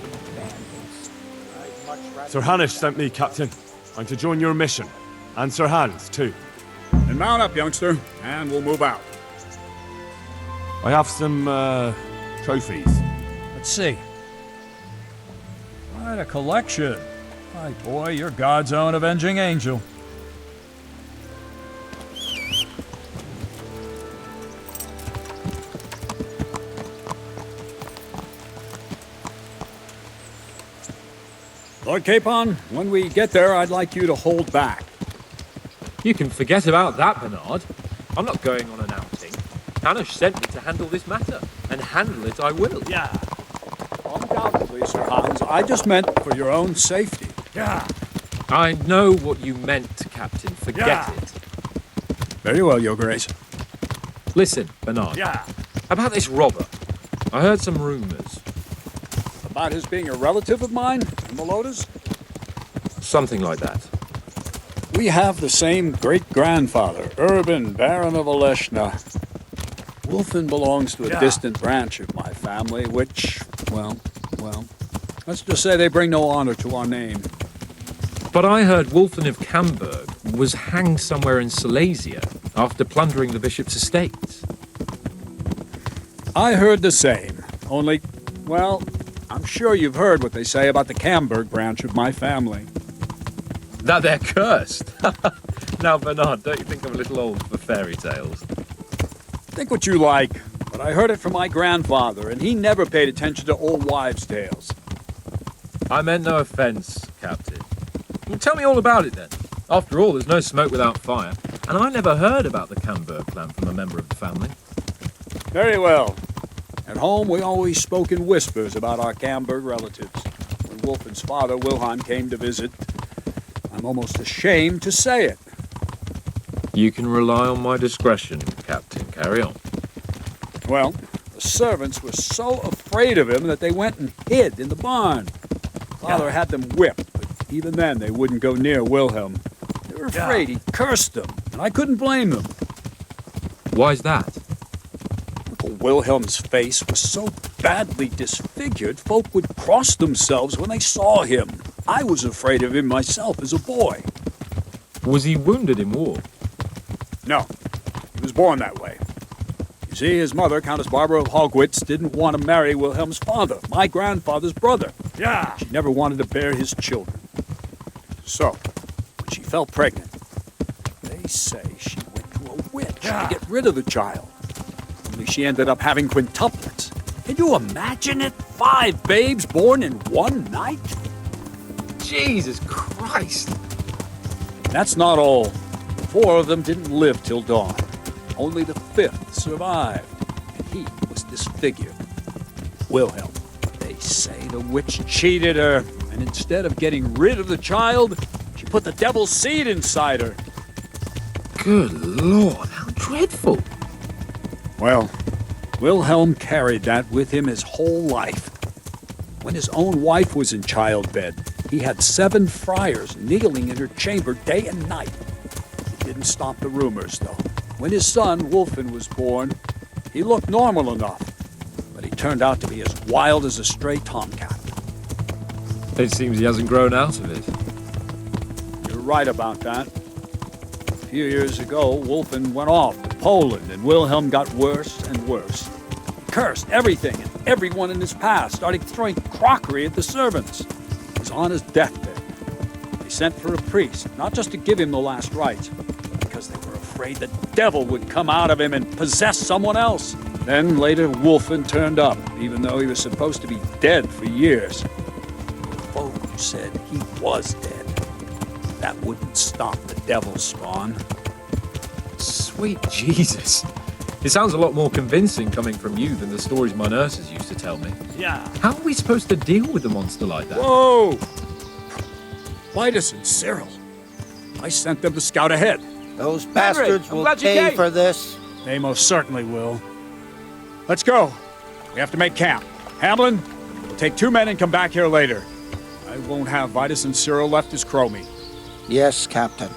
Sir Hanish sent me, Captain. I'm to join your mission. And Sir Hans, too. Then mount up, youngster, and we'll move out. I have some, trophies. Let's see. Quite a collection. My boy, you're God's own avenging angel. Lord Capon, when we get there, I'd like you to hold back. You can forget about that, Bernard. I'm not going on an outing. Hanish sent me to handle this matter, and handle it I will. Yeah. Undoubtedly, Sir Hans. I just meant for your own safety. Yeah. I know what you meant, Captain. Forget it. Very well, Your Grace. Listen, Bernard. Yeah. About this robber. I heard some rumors. About his being a relative of mine in Melota's? Something like that. We have the same great-grandfather, Urban, Baron of Oleshna. Wulfen belongs to a distant branch of my family, which, well, let's just say they bring no honor to our name. But I heard Wulfen of Camberg was hanged somewhere in Silesia after plundering the bishop's estates. I heard the same, only, well, I'm sure you've heard what they say about the Camberg branch of my family. That they're cursed. Now, Bernard, don't you think I'm a little old for fairy tales? Think what you like, but I heard it from my grandfather, and he never paid attention to old wives' tales. I meant no offense, Captain. Well, tell me all about it, then. After all, there's no smoke without fire, and I never heard about the Camberg clan from a member of the family. Very well. At home, we always spoke in whispers about our Camberg relatives. When Wulfen's father, Wilhelm, came to visit, I'm almost ashamed to say it. You can rely on my discretion, Captain. Carry on. Well, the servants were so afraid of him that they went and hid in the barn. Father had them whipped, but even then they wouldn't go near Wilhelm. They were afraid he cursed them, and I couldn't blame them. Why's that? Uncle Wilhelm's face was so badly disfigured, folk would cross themselves when they saw him. I was afraid of him myself as a boy. Was he wounded in war? No, he was born that way. You see, his mother, Countess Barbara of Hogwitz, didn't want to marry Wilhelm's father, my grandfather's brother. Yeah. She never wanted to bear his children. So, when she fell pregnant, they say she went to a witch to get rid of the child. Only she ended up having quintuplets. Can you imagine it? 5 babes born in one night? Jesus Christ! That's not all. 4 of them didn't live till dawn. Only the 5th survived, and he was disfigured. Wilhelm. They say the witch cheated her, and instead of getting rid of the child, she put the devil's seed inside her. Good Lord, how dreadful! Well, Wilhelm carried that with him his whole life. When his own wife was in childbed, he had 7 friars kneeling in her chamber day and night. It didn't stop the rumors, though. When his son, Wulfen, was born, he looked normal enough, but he turned out to be as wild as a stray tomcat. It seems he hasn't grown out of it. You're right about that. A few years ago, Wolfen went off to Poland, and Wilhelm got worse and worse. He cursed everything and everyone in his past, starting throwing crockery at the servants. He was on his deathbed. They sent for a priest, not just to give him the last rites, but because they were afraid the devil would come out of him and possess someone else. Then later, Wolfen turned up, even though he was supposed to be dead for years. Folk said he was dead. That wouldn't stop the devil's spawn. Sweet Jesus. It sounds a lot more convincing coming from you than the stories my nurses used to tell me. Yeah. How are we supposed to deal with a monster like that? Whoa! Vitus and Cyril. I sent them to scout ahead. Those bastards will pay for this. They most certainly will. Let's go. We have to make camp. Hamlin, we'll take 2 men and come back here later. I won't have Vitus and Cyril left as Chromie. Yes, Captain.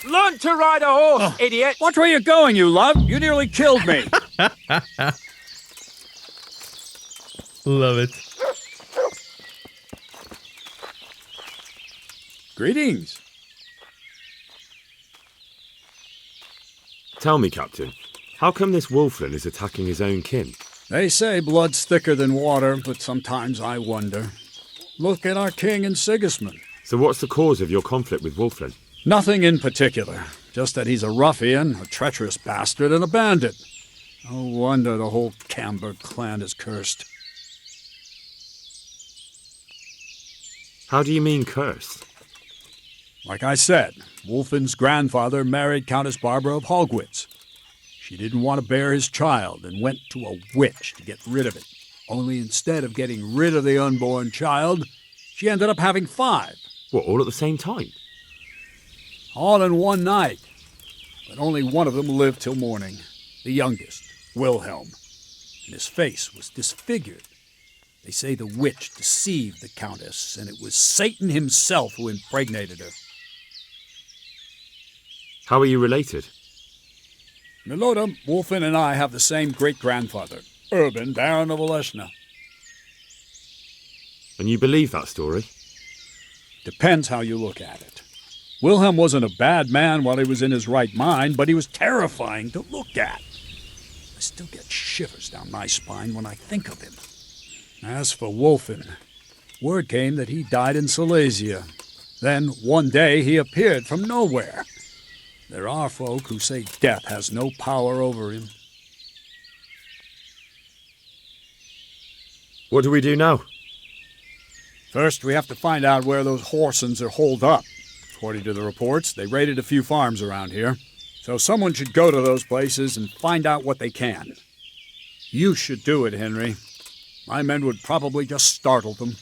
Learn to ride a horse, idiot! Watch where you're going, you love. You nearly killed me. Love it. Greetings. Tell me, Captain, how come this Wolflin is attacking his own kin? They say blood's thicker than water, but sometimes I wonder. Look at our king and Sigismund. So what's the cause of your conflict with Wolflin? Nothing in particular. Just that he's a ruffian, a treacherous bastard, and a bandit. No wonder the whole Camber clan is cursed. How do you mean cursed? Like I said, Wolfin's grandfather married Countess Barbara of Hogwitz. She didn't want to bear his child and went to a witch to get rid of it. Only instead of getting rid of the unborn child, she ended up having 5. What, all at the same time? All in one night. But only one of them lived till morning. The youngest, Wilhelm. And his face was disfigured. They say the witch deceived the Countess, and it was Satan himself who impregnated her. How are you related? Milota, Wolfen and I have the same great-grandfather, Urban, Baron of Oleshna. And you believe that story? Depends how you look at it. Wilhelm wasn't a bad man while he was in his right mind, but he was terrifying to look at. I still get shivers down my spine when I think of him. As for Wolfen, word came that he died in Silesia. Then, one day, he appeared from nowhere. There are folk who say death has no power over him. What do we do now? First, we have to find out where those Horsens are holed up. According to the reports, they raided a few farms around here. So someone should go to those places and find out what they can. You should do it, Henry. My men would probably just startle them.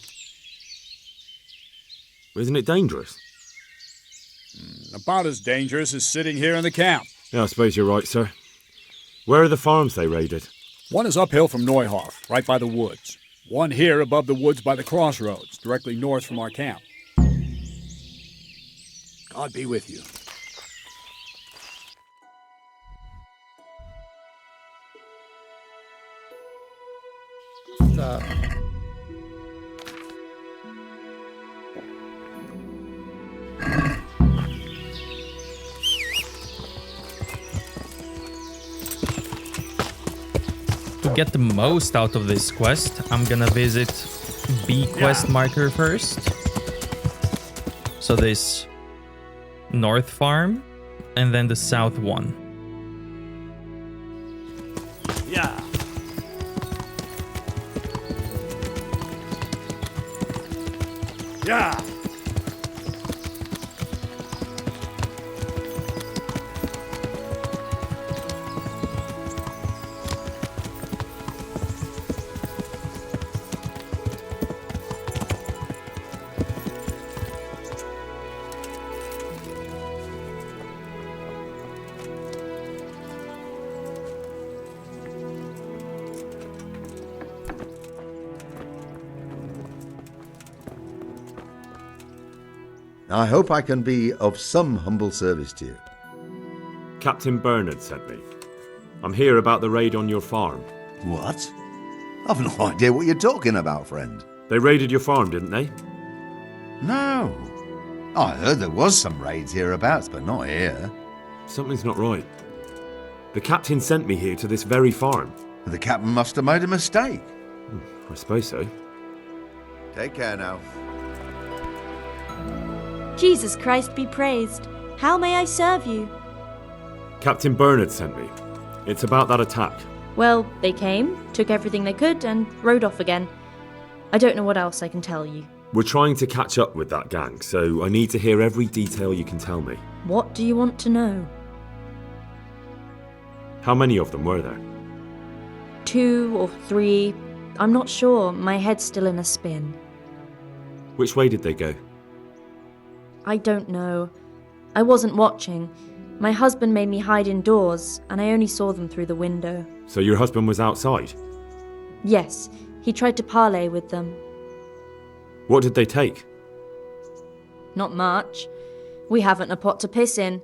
Isn't it dangerous? About as dangerous as sitting here in the camp. Yeah, I suppose you're right, sir. Where are the farms they raided? One is uphill from Neuhof, right by the woods. One here above the woods by the crossroads, directly north from our camp. God be with you. To get the most out of this quest, I'm gonna visit B quest marker first. So this north farm, and then the south one. Yeah. Yeah. I hope I can be of some humble service to you. Captain Bernard sent me. I'm here about the raid on your farm. What? I've no idea what you're talking about, friend. They raided your farm, didn't they? No. I heard there was some raids hereabouts, but not here. Something's not right. The captain sent me here to this very farm. The captain must have made a mistake. I suppose so. Take care now. Jesus Christ be praised. How may I serve you? Captain Bernard sent me. It's about that attack. Well, they came, took everything they could, and rode off again. I don't know what else I can tell you. We're trying to catch up with that gang, so I need to hear every detail you can tell me. What do you want to know? How many of them were there? 2 or 3. I'm not sure. My head's still in a spin. Which way did they go? I don't know. I wasn't watching. My husband made me hide indoors, and I only saw them through the window. So your husband was outside? Yes, he tried to parley with them. What did they take? Not much. We haven't a pot to piss in,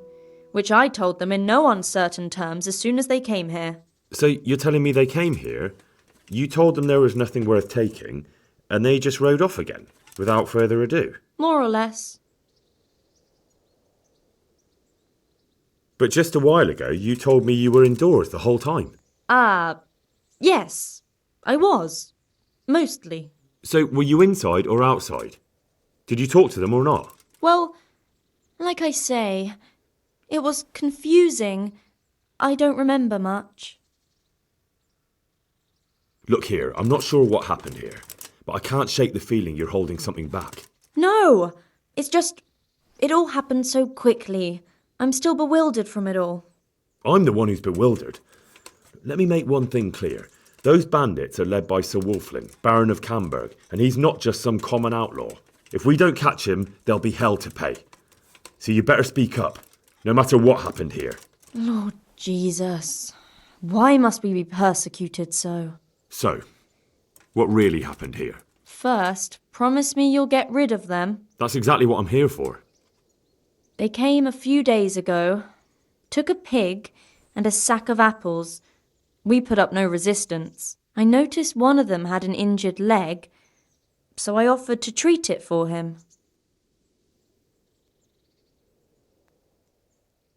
which I told them in no uncertain terms as soon as they came here. So you're telling me they came here, you told them there was nothing worth taking, and they just rode off again, without further ado? More or less. But just a while ago, you told me you were indoors the whole time. Yes, I was. Mostly. So were you inside or outside? Did you talk to them or not? Well, like I say, it was confusing. I don't remember much. Look here, I'm not sure what happened here, but I can't shake the feeling you're holding something back. No, it's just, it all happened so quickly. I'm still bewildered from it all. I'm the one who's bewildered. Let me make one thing clear. Those bandits are led by Sir Wolfling, Baron of Camberg, and he's not just some common outlaw. If we don't catch him, there'll be hell to pay. So you better speak up, no matter what happened here. Lord Jesus, why must we be persecuted so? So, what really happened here? First, promise me you'll get rid of them. That's exactly what I'm here for. They came a few days ago, took a pig and a sack of apples. We put up no resistance. I noticed one of them had an injured leg, so I offered to treat it for him.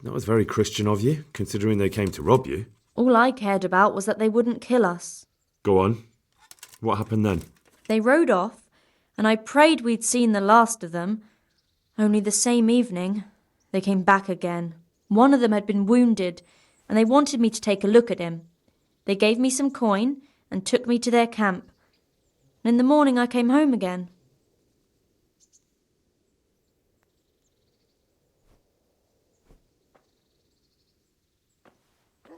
That was very Christian of you, considering they came to rob you. All I cared about was that they wouldn't kill us. Go on. What happened then? They rode off, and I prayed we'd seen the last of them. Only the same evening, they came back again. One of them had been wounded, and they wanted me to take a look at him. They gave me some coin and took me to their camp. And in the morning I came home again.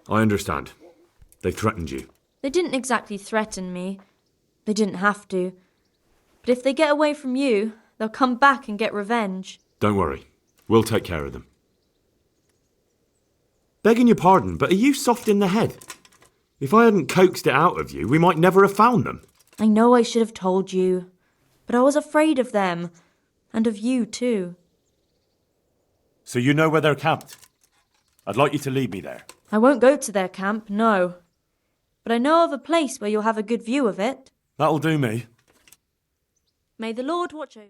I understand. They threatened you. They didn't exactly threaten me. They didn't have to. But if they get away from you, they'll come back and get revenge. Don't worry. We'll take care of them. Begging your pardon, but are you soft in the head? If I hadn't coaxed it out of you, we might never have found them. I know I should have told you, but I was afraid of them, and of you too. So you know where they're camped? I'd like you to lead me there. I won't go to their camp, no. But I know of a place where you'll have a good view of it. That'll do me. May the Lord watch over.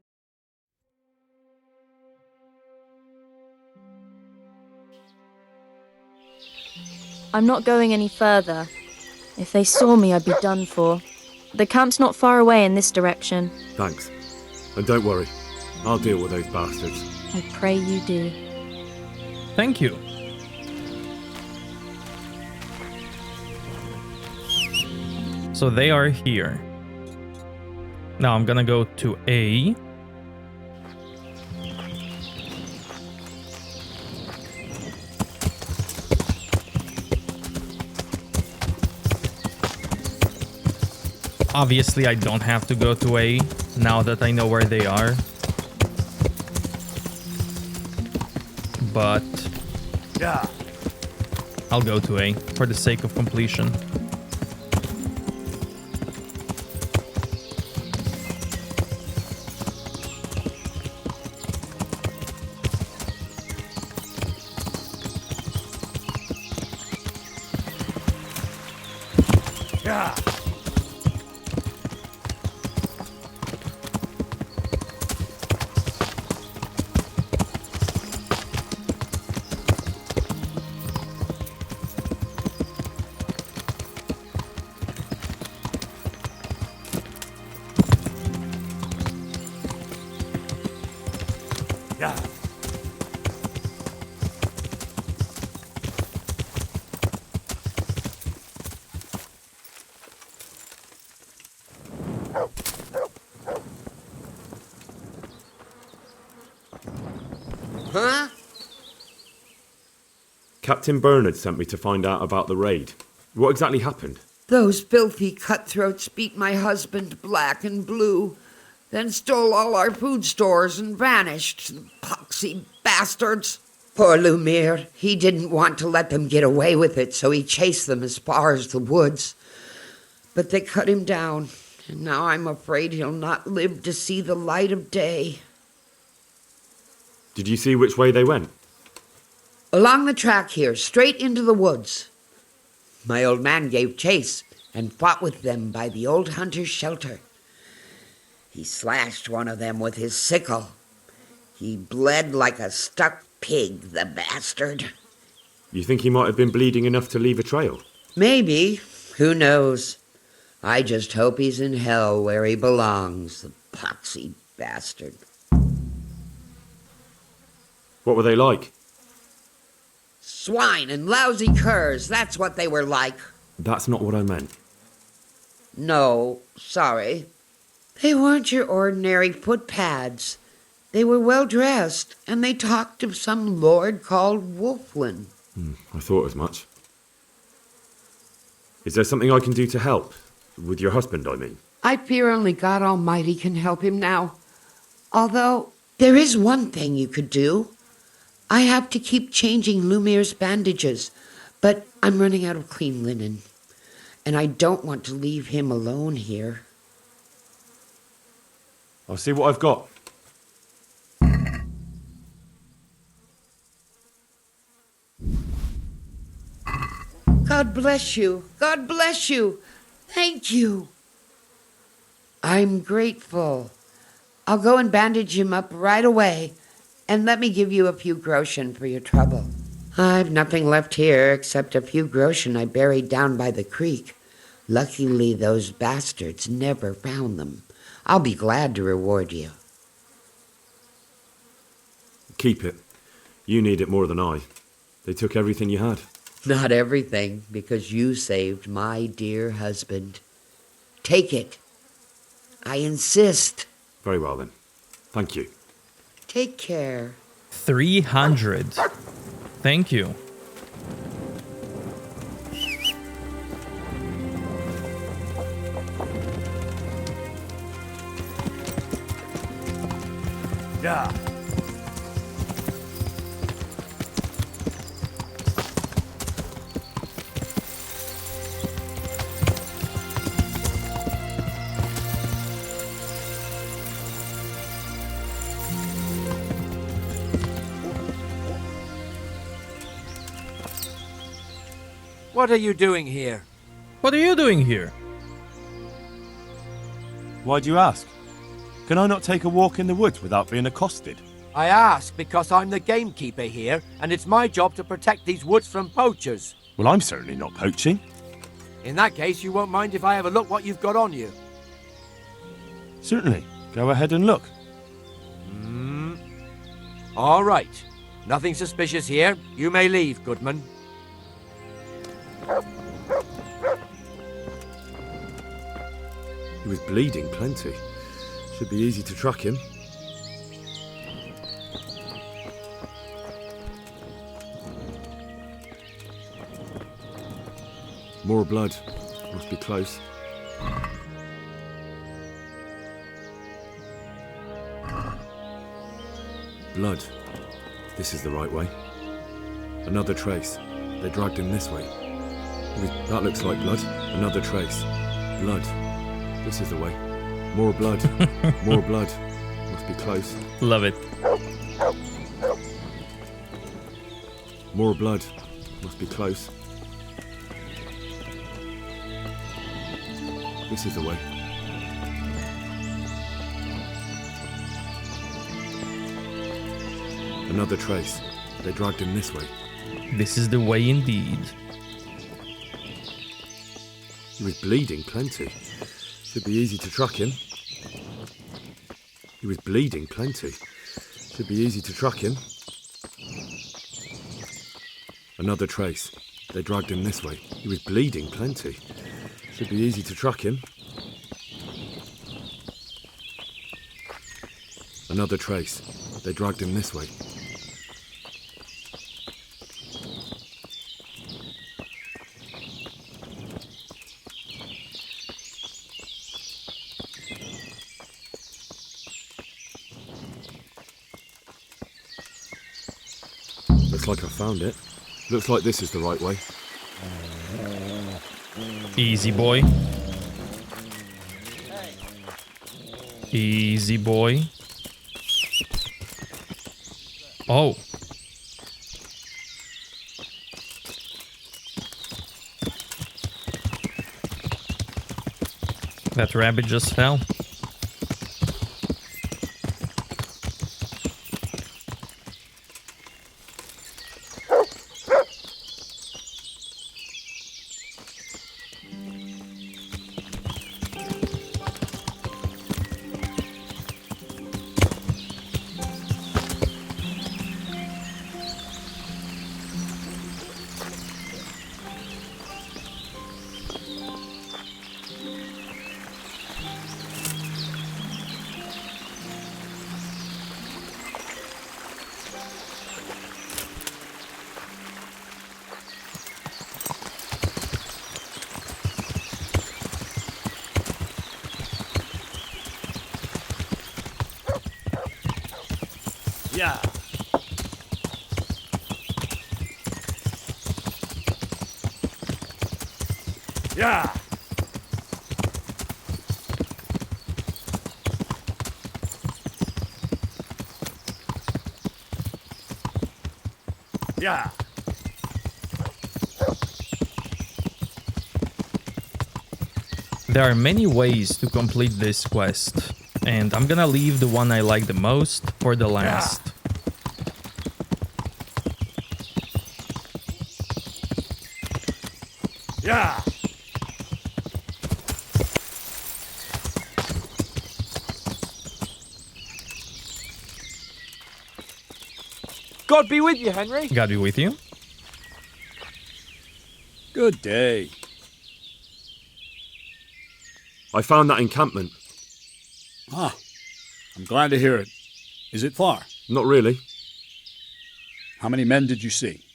I'm not going any further. If they saw me, I'd be done for. The camp's not far away in this direction. Thanks. And don't worry, I'll deal with those bastards. I pray you do. Thank you. So they are here. Now I'm gonna go to A. Obviously, I don't have to go to A now that I know where they are. But yeah, I'll go to A for the sake of completion. Yeah. Yeah. Huh? Captain Bernard sent me to find out about the raid. What exactly happened? Those filthy cutthroats beat my husband black and blue, then stole all our food stores and vanished. Poxy bastards. Poor Lumiere. He didn't want to let them get away with it, so he chased them as far as the woods. But they cut him down, and now I'm afraid he'll not live to see the light of day. Did you see which way they went? Along the track here, straight into the woods. My old man gave chase and fought with them by the old hunter's shelter. He slashed one of them with his sickle. He bled like a stuck pig, the bastard. You think he might have been bleeding enough to leave a trail? Maybe. Who knows? I just hope he's in hell where he belongs, the poxy bastard. What were they like? Swine and lousy curs, that's what they were like. That's not what I meant. No, sorry. They weren't your ordinary footpads. They were well dressed, and they talked of some lord called Wolflin. I thought as much. Is there something I can do to help? With your husband, I mean. I fear only God Almighty can help him now. Although, there is one thing you could do. I have to keep changing Lumiere's bandages, but I'm running out of clean linen, and I don't want to leave him alone here. I'll see what I've got. God bless you. God bless you. Thank you. I'm grateful. I'll go and bandage him up right away, and let me give you a few groschen for your trouble. I've nothing left here except a few groschen I buried down by the creek. Luckily, those bastards never found them. I'll be glad to reward you. Keep it. You need it more than I. They took everything you had. Not everything, because you saved my dear husband. Take it. I insist. Very well then. Thank you. Take care. 300. Thank you. Yeah. What are you doing here? What are you doing here? Why do you ask? Can I not take a walk in the woods without being accosted? I ask because I'm the gamekeeper here, and it's my job to protect these woods from poachers. Well, I'm certainly not poaching. In that case, you won't mind if I have a look what you've got on you. Certainly. Go ahead and look. All right. Nothing suspicious here. You may leave, Goodman. He was bleeding plenty. Should be easy to track him. More blood. Must be close. Blood. This is the right way. Another trace. They dragged him this way. That looks like blood. Another trace. Blood. This is the way. More blood. More blood. Must be close. Love it. More blood. Must be close. This is the way. Another trace. They dragged him this way. This is the way indeed. He was bleeding plenty. Should be easy to track him. He was bleeding plenty. Should be easy to track him. Another trace. They dragged him this way. He was bleeding plenty. Should be easy to track him. Another trace. They dragged him this way. Looks like I found it. Looks like this is the right way. Easy boy. Easy boy. Oh. That rabbit just fell. Yeah. Yeah. Yeah. There are many ways to complete this quest, and I'm gonna leave the one I like the most for the last. Yeah. God be with you, Henry. God be with you. Good day. I found that encampment. Ah, I'm glad to hear it. Is it far? Not really. How many men did you see?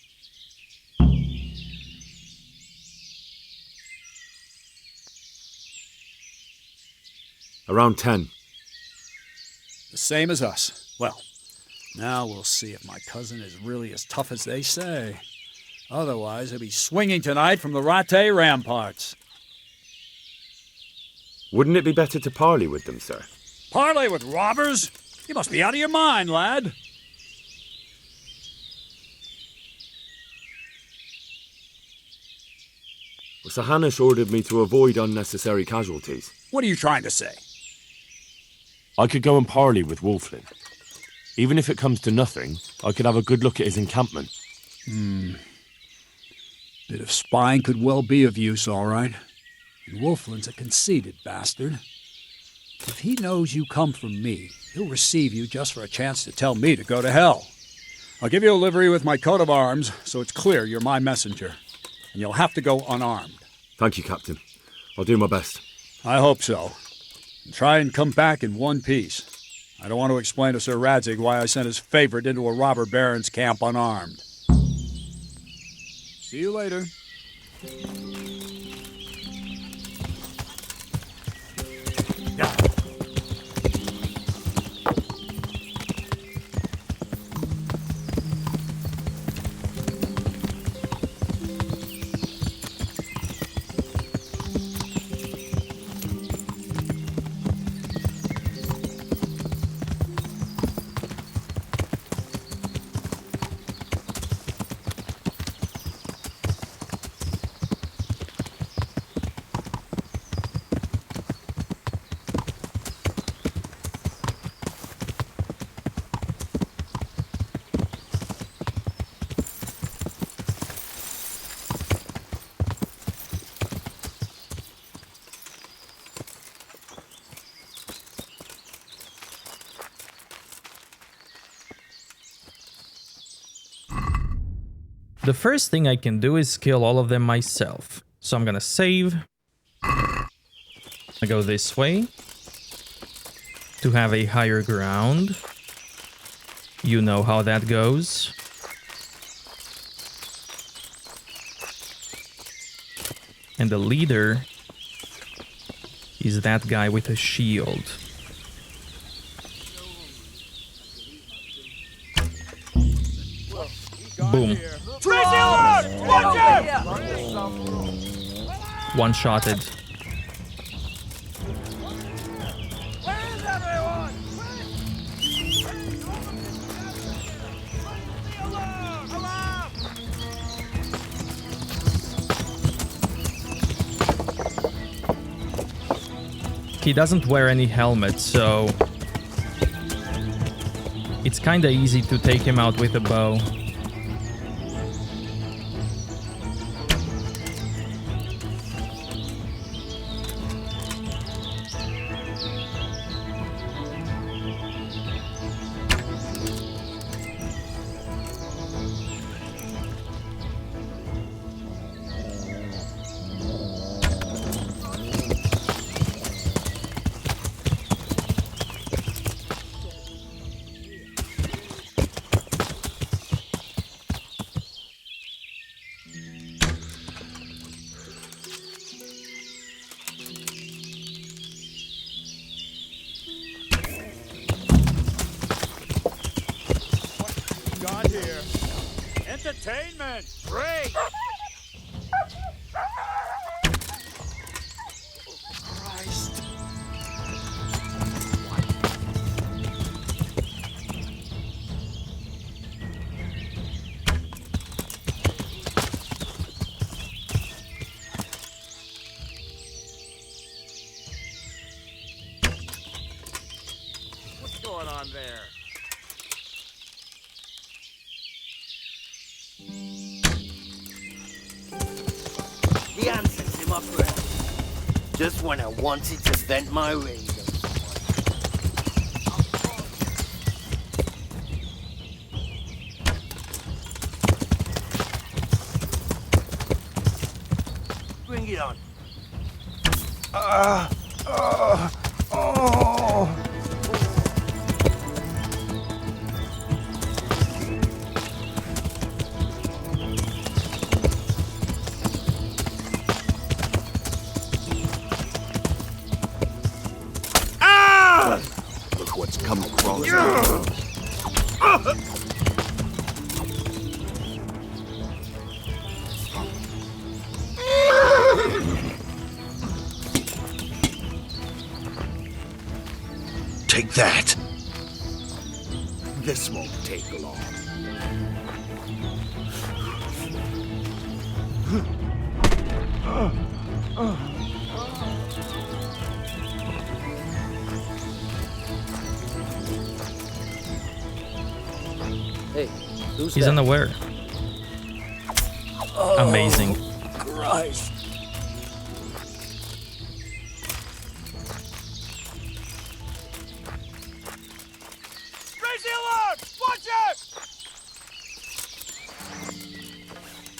Around 10. The same as us. Well, now we'll see if my cousin is really as tough as they say. Otherwise, he'll be swinging tonight from the Rattay ramparts. Wouldn't it be better to parley with them, sir? Parley with robbers? You must be out of your mind, lad. Sir Hanush ordered me to avoid unnecessary casualties. What are you trying to say? I could go and parley with Wolflin. Even if it comes to nothing, I could have a good look at his encampment. Bit of spying could well be of use, all right. And Wolflin's a conceited bastard. If he knows you come from me, he'll receive you just for a chance to tell me to go to hell. I'll give you a livery with my coat of arms, so it's clear you're my messenger. And you'll have to go unarmed. Thank you, Captain. I'll do my best. I hope so. And try and come back in one piece. I don't want to explain to Sir Radzig why I sent his favorite into a robber baron's camp unarmed. See you later. The first thing I can do is kill all of them myself. So I'm gonna save. I go this way to have a higher ground. You know how that goes. And the leader is that guy with a shield. Boom. One-shotted. He doesn't wear any helmet, so it's kinda easy to take him out with a bow. Entertainment! Great! Christ. What's going on there? The answer to my prayer. Just when I wanted to vent my rage. Bring it on. Oh. Look what's come across. Take that. This won't take long. He's unaware. Amazing. Christ. Raise the alarm! Watch out!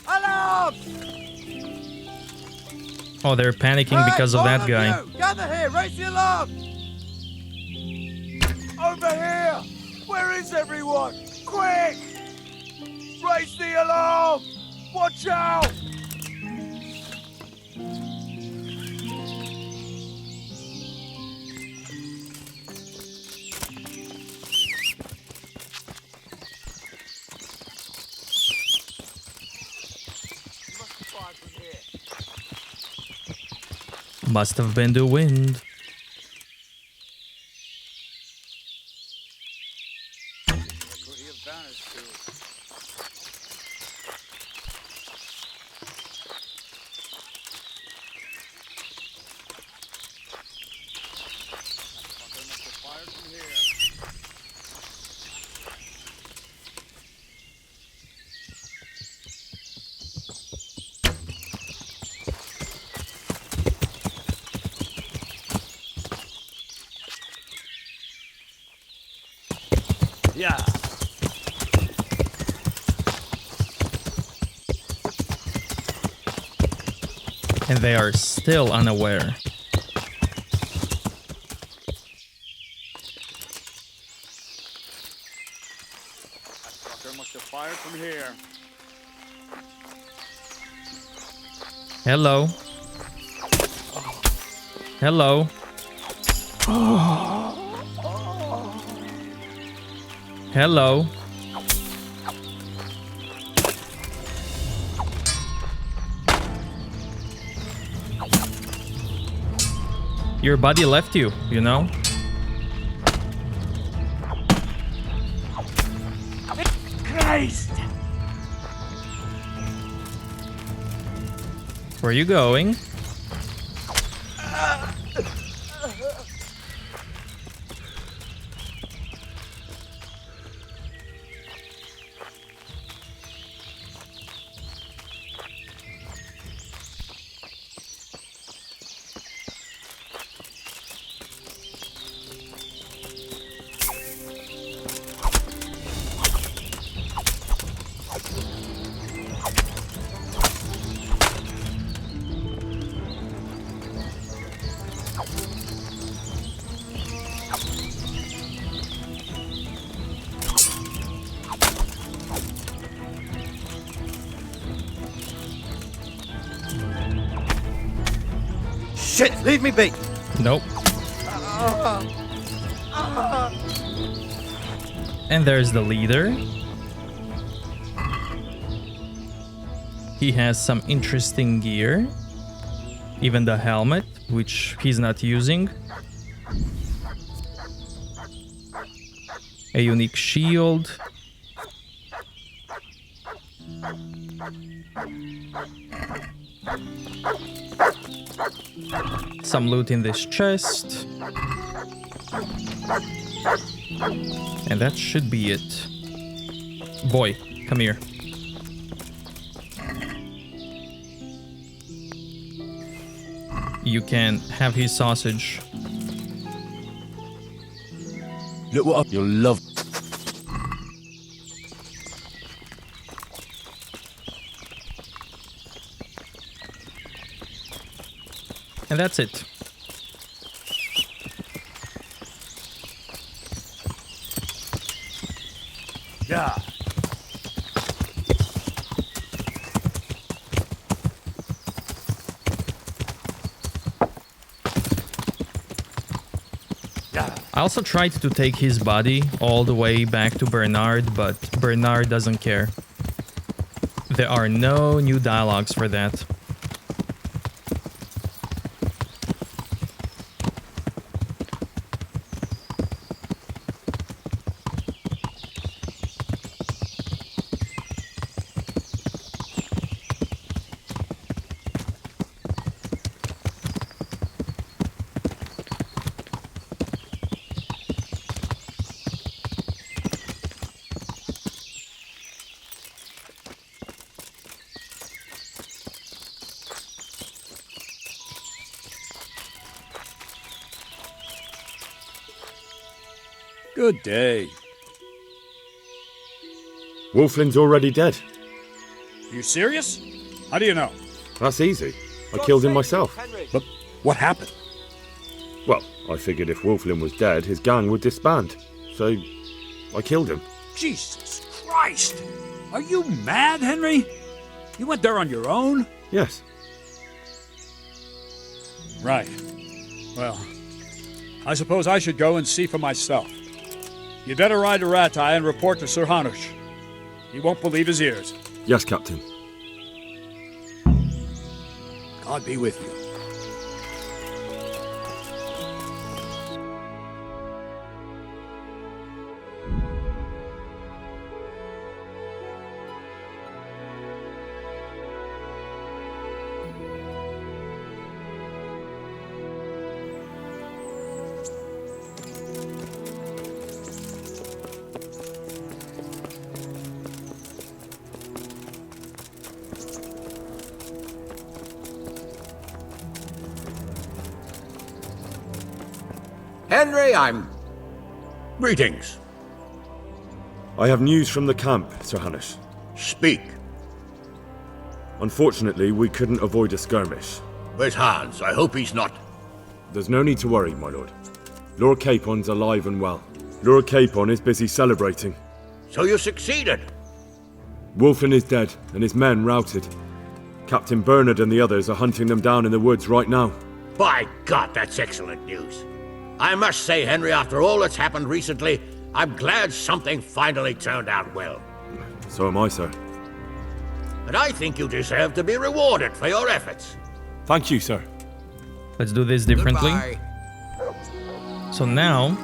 Alarm! Oh, they're panicking because of that guy. Gather here! Raise the alarm! Over here! Where is everyone? Quick! Raise the alarm! Watch out! Must have been the wind. Yeah. And they are still unaware. Fucker must have fired from here. Hello. Hello. Hello. Your buddy left you, you know? Christ! Where are you going? Shit! Leave me be! Nope. And there's the leader. He has some interesting gear. Even the helmet, which he's not using. A unique shield. Some loot in this chest. And that should be it. Boy, come here. You can have his sausage. Look what you'll love. And that's it. Yeah. I also tried to take his body all the way back to Bernard, but Bernard doesn't care. There are no new dialogues for that. Good day. Wolflin's already dead. You serious? How do you know? That's easy. I killed him myself. But what happened? Well, I figured if Wolflin was dead, his gang would disband. So, I killed him. Jesus Christ! Are you mad, Henry? You went there on your own? Yes. Right. Well, I suppose I should go and see for myself. You'd better ride to Ratai and report to Sir Hanush. He won't believe his ears. Yes, Captain. God be with you. Henry, Greetings. I have news from the camp, Sir Hanush. Speak. Unfortunately, we couldn't avoid a skirmish. Where's Hans? I hope he's not... There's no need to worry, my lord. Lord Capon's alive and well. Lord Capon is busy celebrating. So you succeeded? Wolflin is dead, and his men routed. Captain Bernard and the others are hunting them down in the woods right now. By God, that's excellent news. I must say, Henry, after all that's happened recently, I'm glad something finally turned out well. So am I, sir. And I think you deserve to be rewarded for your efforts. Thank you, sir. Let's do this differently. Goodbye. So now...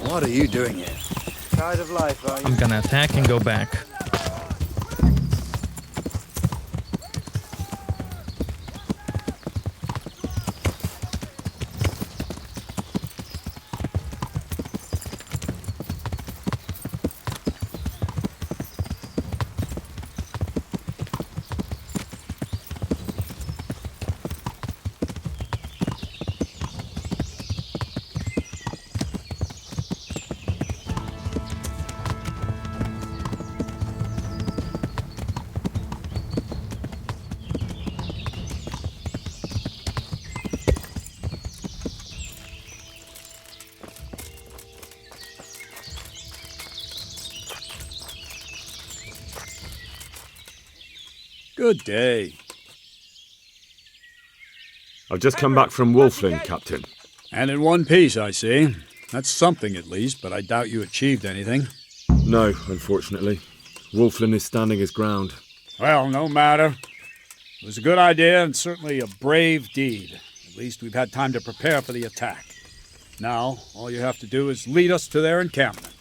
What are you doing here? Tired of life, are you? I'm gonna attack and go back. Good day. I've just come back from Wolflin, Captain. And in one piece, I see. That's something at least, but I doubt you achieved anything. No, unfortunately. Wolflin is standing his ground. Well, no matter. It was a good idea and certainly a brave deed. At least we've had time to prepare for the attack. Now, all you have to do is lead us to their encampment.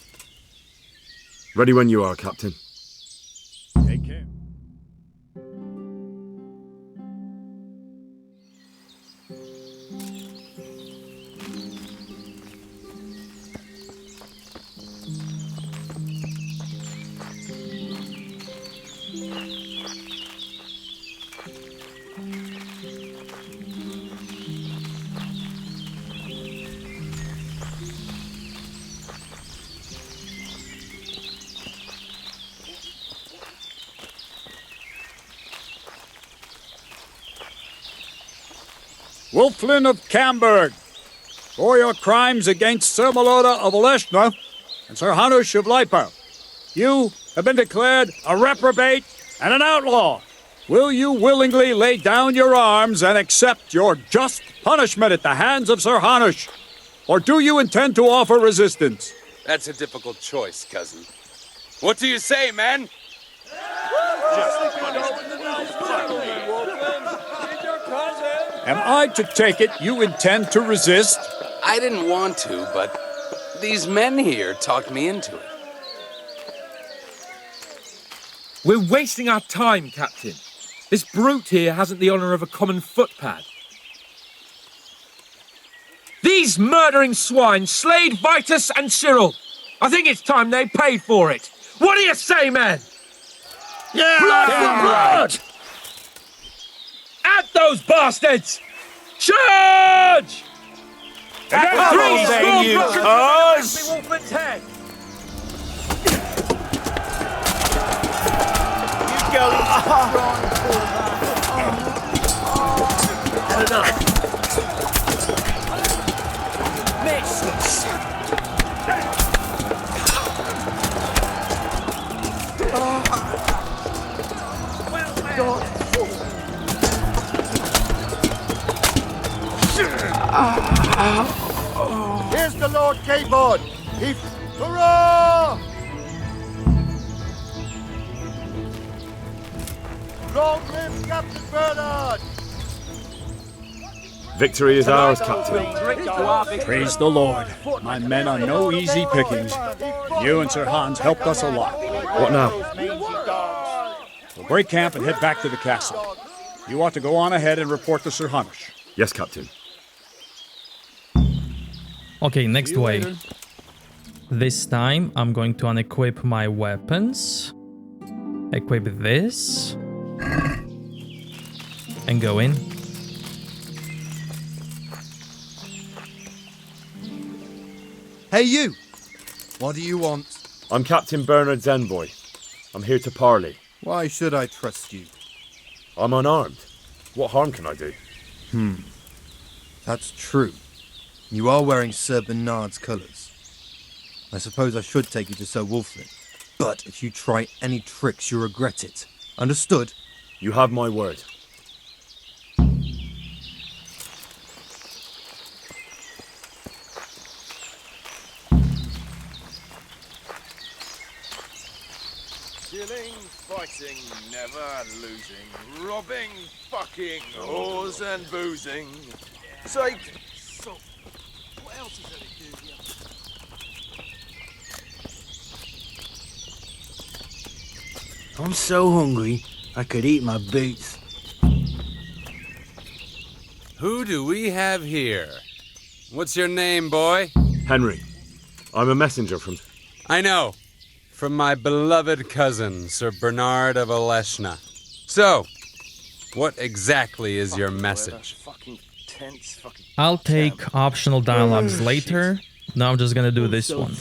Ready when you are, Captain. Take care. Wolflin of Camberg, for your crimes against Sir Maloda of Oleshna and Sir Hanush of Lipo, you have been declared a reprobate and an outlaw. Will you willingly lay down your arms and accept your just punishment at the hands of Sir Hanush? Or do you intend to offer resistance? That's a difficult choice, cousin. What do you say, man? Am I to take it you intend to resist? I didn't want to, but these men here talked me into it. We're wasting our time, Captain. This brute here hasn't the honor of a common footpad. These These murdering swine slayed Vitus and Cyril. I think it's time they paid for it. What do you say, men? Yeah! Blood for blood! At those bastards! Charge! At three small brooks Wolfman's head! You go Had enough. Miss! Here's the Lord Keyboard! Hurrah! Long live Captain Bernard! Victory is ours, Captain. Praise the Lord. My men are no easy pickings. You and Sir Hans helped us a lot. What now? We'll break camp and head back to the castle. You ought to go on ahead and report to Sir Hanush. Yes, Captain. Okay, next way. This time I'm going to unequip my weapons. Equip this. And go in. Hey you! What do you want? I'm Captain Bernard's envoy. I'm here to parley. Why should I trust you? I'm unarmed. What harm can I do? That's true. You are wearing Sir Bernard's colours. I suppose I should take you to Sir Wolflin. But if you try any tricks, you'll regret it. Understood? You have my word. Killing, fighting, never losing. Robbing, fucking, whores and boozing. Say, so, what else is there to do here? I'm so hungry, I could eat my boots. Who do we have here? What's your name, boy? Henry. I'm a messenger from... I know. From my beloved cousin, Sir Bernard of Oleshna. So, what exactly is your message? I'll take optional dialogues later. Now I'm just gonna do this one.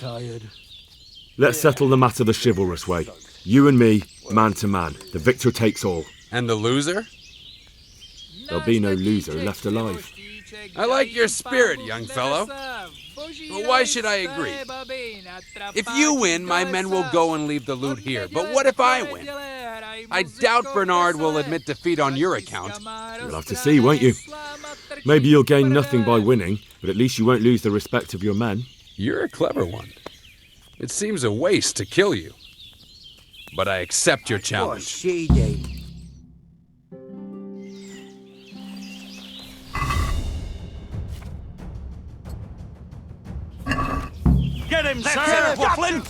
Let's settle the matter the chivalrous way. You and me, man to man. The victor takes all. And the loser? There'll be no loser left alive. I like your spirit, young fellow. But why should I agree? If you win, my men will go and leave the loot here. But what if I win? I doubt Bernard will admit defeat on your account. You'll have to see, won't you? Maybe you'll gain nothing by winning, but at least you won't lose the respect of your men. You're a clever one. It seems a waste to kill you. But I accept your challenge. Get him, Sir Wolflin!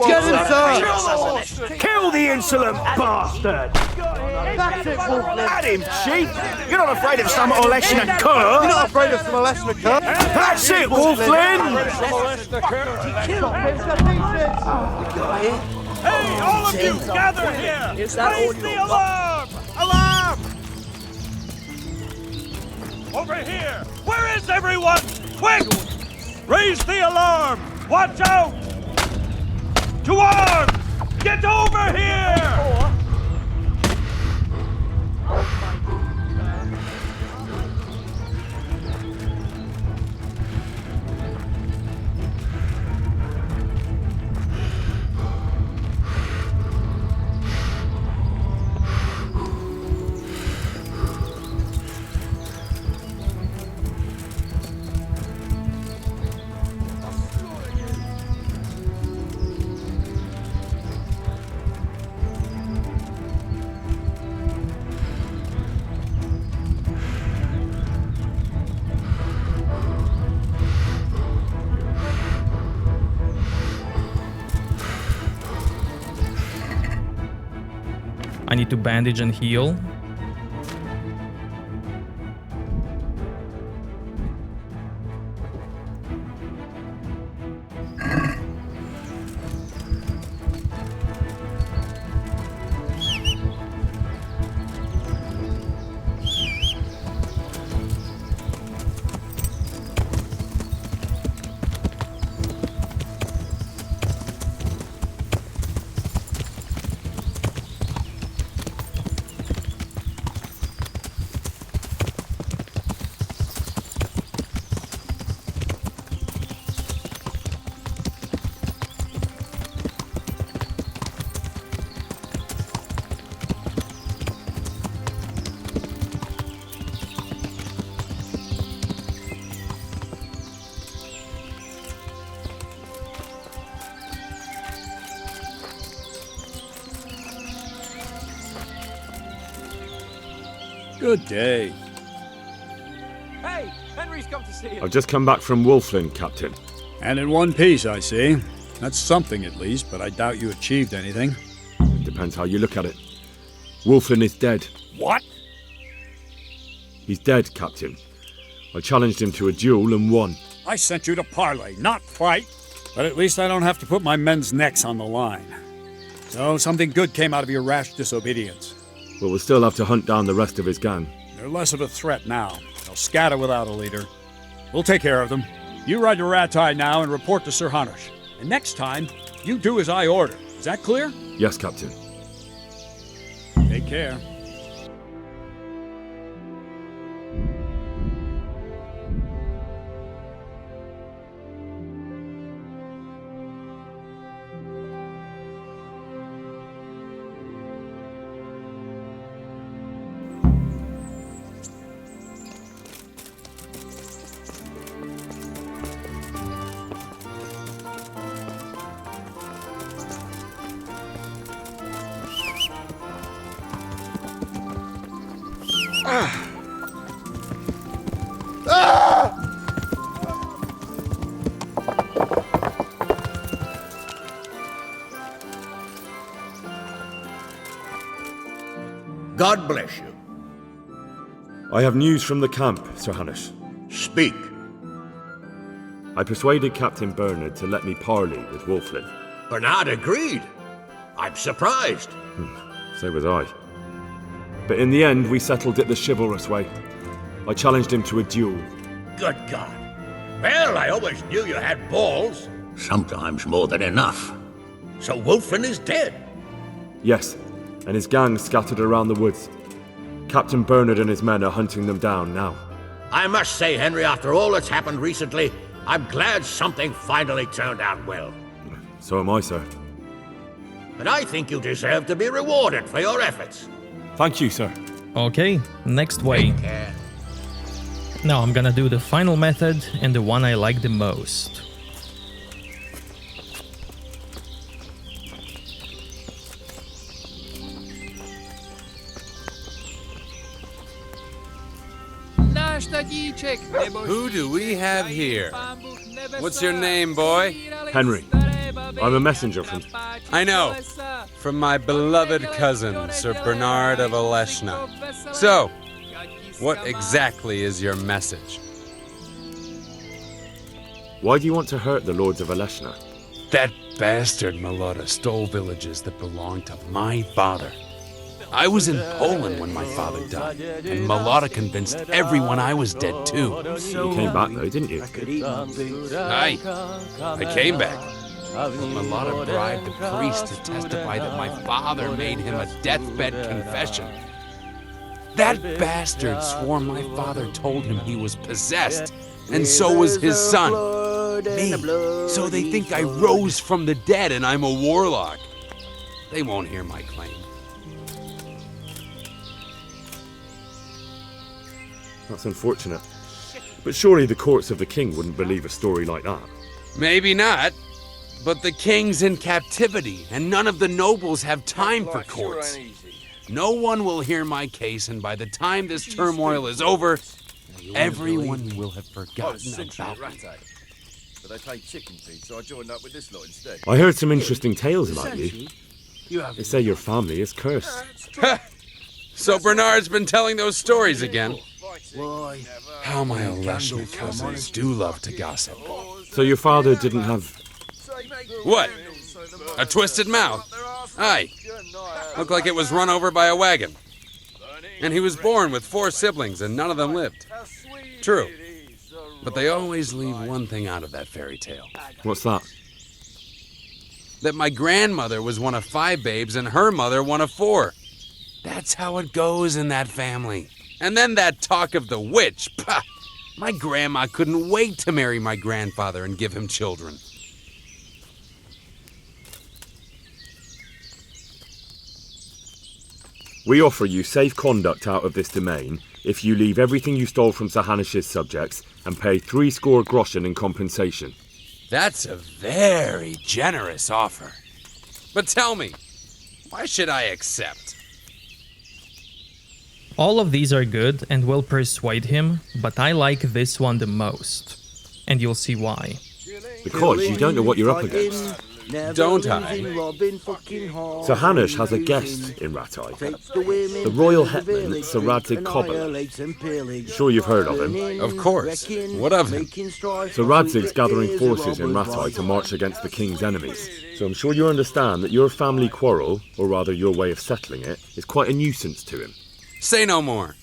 Get him, Sir! Kill the insolent bastard! That's it, Wolflin! At him, chief! You're not afraid of some Oleshna cur? You're not afraid of some Oleshna cur? That's it, Wolflin! Hey, all of you, gather here! Raise the alarm! Alarm! Over here! Where is everyone? Quick! Raise the alarm! Watch out! To arms! Get over here! I need to bandage and heal. Good day. Hey, Henry's come to see you. I've just come back from Wolfland, Captain. And in one piece, I see. That's something at least, but I doubt you achieved anything. It depends how you look at it. Wolfland is dead. What? He's dead, Captain. I challenged him to a duel and won. I sent you to parley, not fight. But at least I don't have to put my men's necks on the line. So something good came out of your rash disobedience. But we'll still have to hunt down the rest of his gang. They're less of a threat now. They'll scatter without a leader. We'll take care of them. You ride to Rattay now and report to Sir Hanush. And next time, you do as I order. Is that clear? Yes, Captain. Take care. God bless you. I have news from the camp, Sir Hanush. Speak. I persuaded Captain Bernard to let me parley with Wolfland. Bernard agreed. I'm surprised. So was I. But in the end, we settled it the chivalrous way. I challenged him to a duel. Good God. Well, I always knew you had balls. Sometimes more than enough. So Wolfland is dead? Yes, and his gang scattered around the woods. Captain Bernard and his men are hunting them down now. I must say, Henry, after all that's happened recently, I'm glad something finally turned out well. So am I, sir. But I think you deserve to be rewarded for your efforts. Thank you, sir. Okay, next way. Now I'm gonna do the final method and the one I like the most. Who do we have here? What's your name, boy? Henry. I'm a messenger from... I know. From my beloved cousin, Sir Bernard of Aleshna. So, what exactly is your message? Why do you want to hurt the lords of Aleshna? That bastard Malota stole villages that belonged to my father. I was in Poland when my father died, and Malota convinced everyone I was dead too. You came back though, didn't you? Aye, I came back. But Malota bribed the priest to testify that my father made him a deathbed confession. That bastard swore my father told him he was possessed, and so was his son. Me. So they think I rose from the dead and I'm a warlock. They won't hear my claim. That's unfortunate. But surely the courts of the king wouldn't believe a story like that. Maybe not. But the king's in captivity, and none of the nobles have time for courts. No one will hear my case, and by the time this turmoil is over, everyone will have forgotten about me. But they played chicken feed, so I joined up with this lot instead. I heard some interesting tales about you. They say your family is cursed. So Bernard's been telling those stories again. How my Aleshna cousins do love to gossip. So your father didn't have... What? A twisted mouth? Aye. Looked like it was run over by a wagon. And he was born with 4 siblings and none of them lived. True. But they always leave one thing out of that fairy tale. What's that? That my grandmother was one of 5 babes and her mother one of 4. That's how it goes in that family. And then that talk of the witch. Pah! My grandma couldn't wait to marry my grandfather and give him children. We offer you safe conduct out of this domain if you leave everything you stole from Sir Hanish's subjects and pay 60 groschen in compensation. That's a very generous offer. But tell me, why should I accept? All of these are good and will persuade him, but I like this one the most. And you'll see why. Because you don't know what you're up against. Don't I? Sir Hanush has a guest in Rattay. The royal hetman, Sir Radzig Kobyla. Sure you've heard of him? Of course. What of him? Sir Radzig's gathering forces in Rattay to march against the king's enemies. So I'm sure you understand that your family quarrel, or rather your way of settling it, is quite a nuisance to him. Say no more.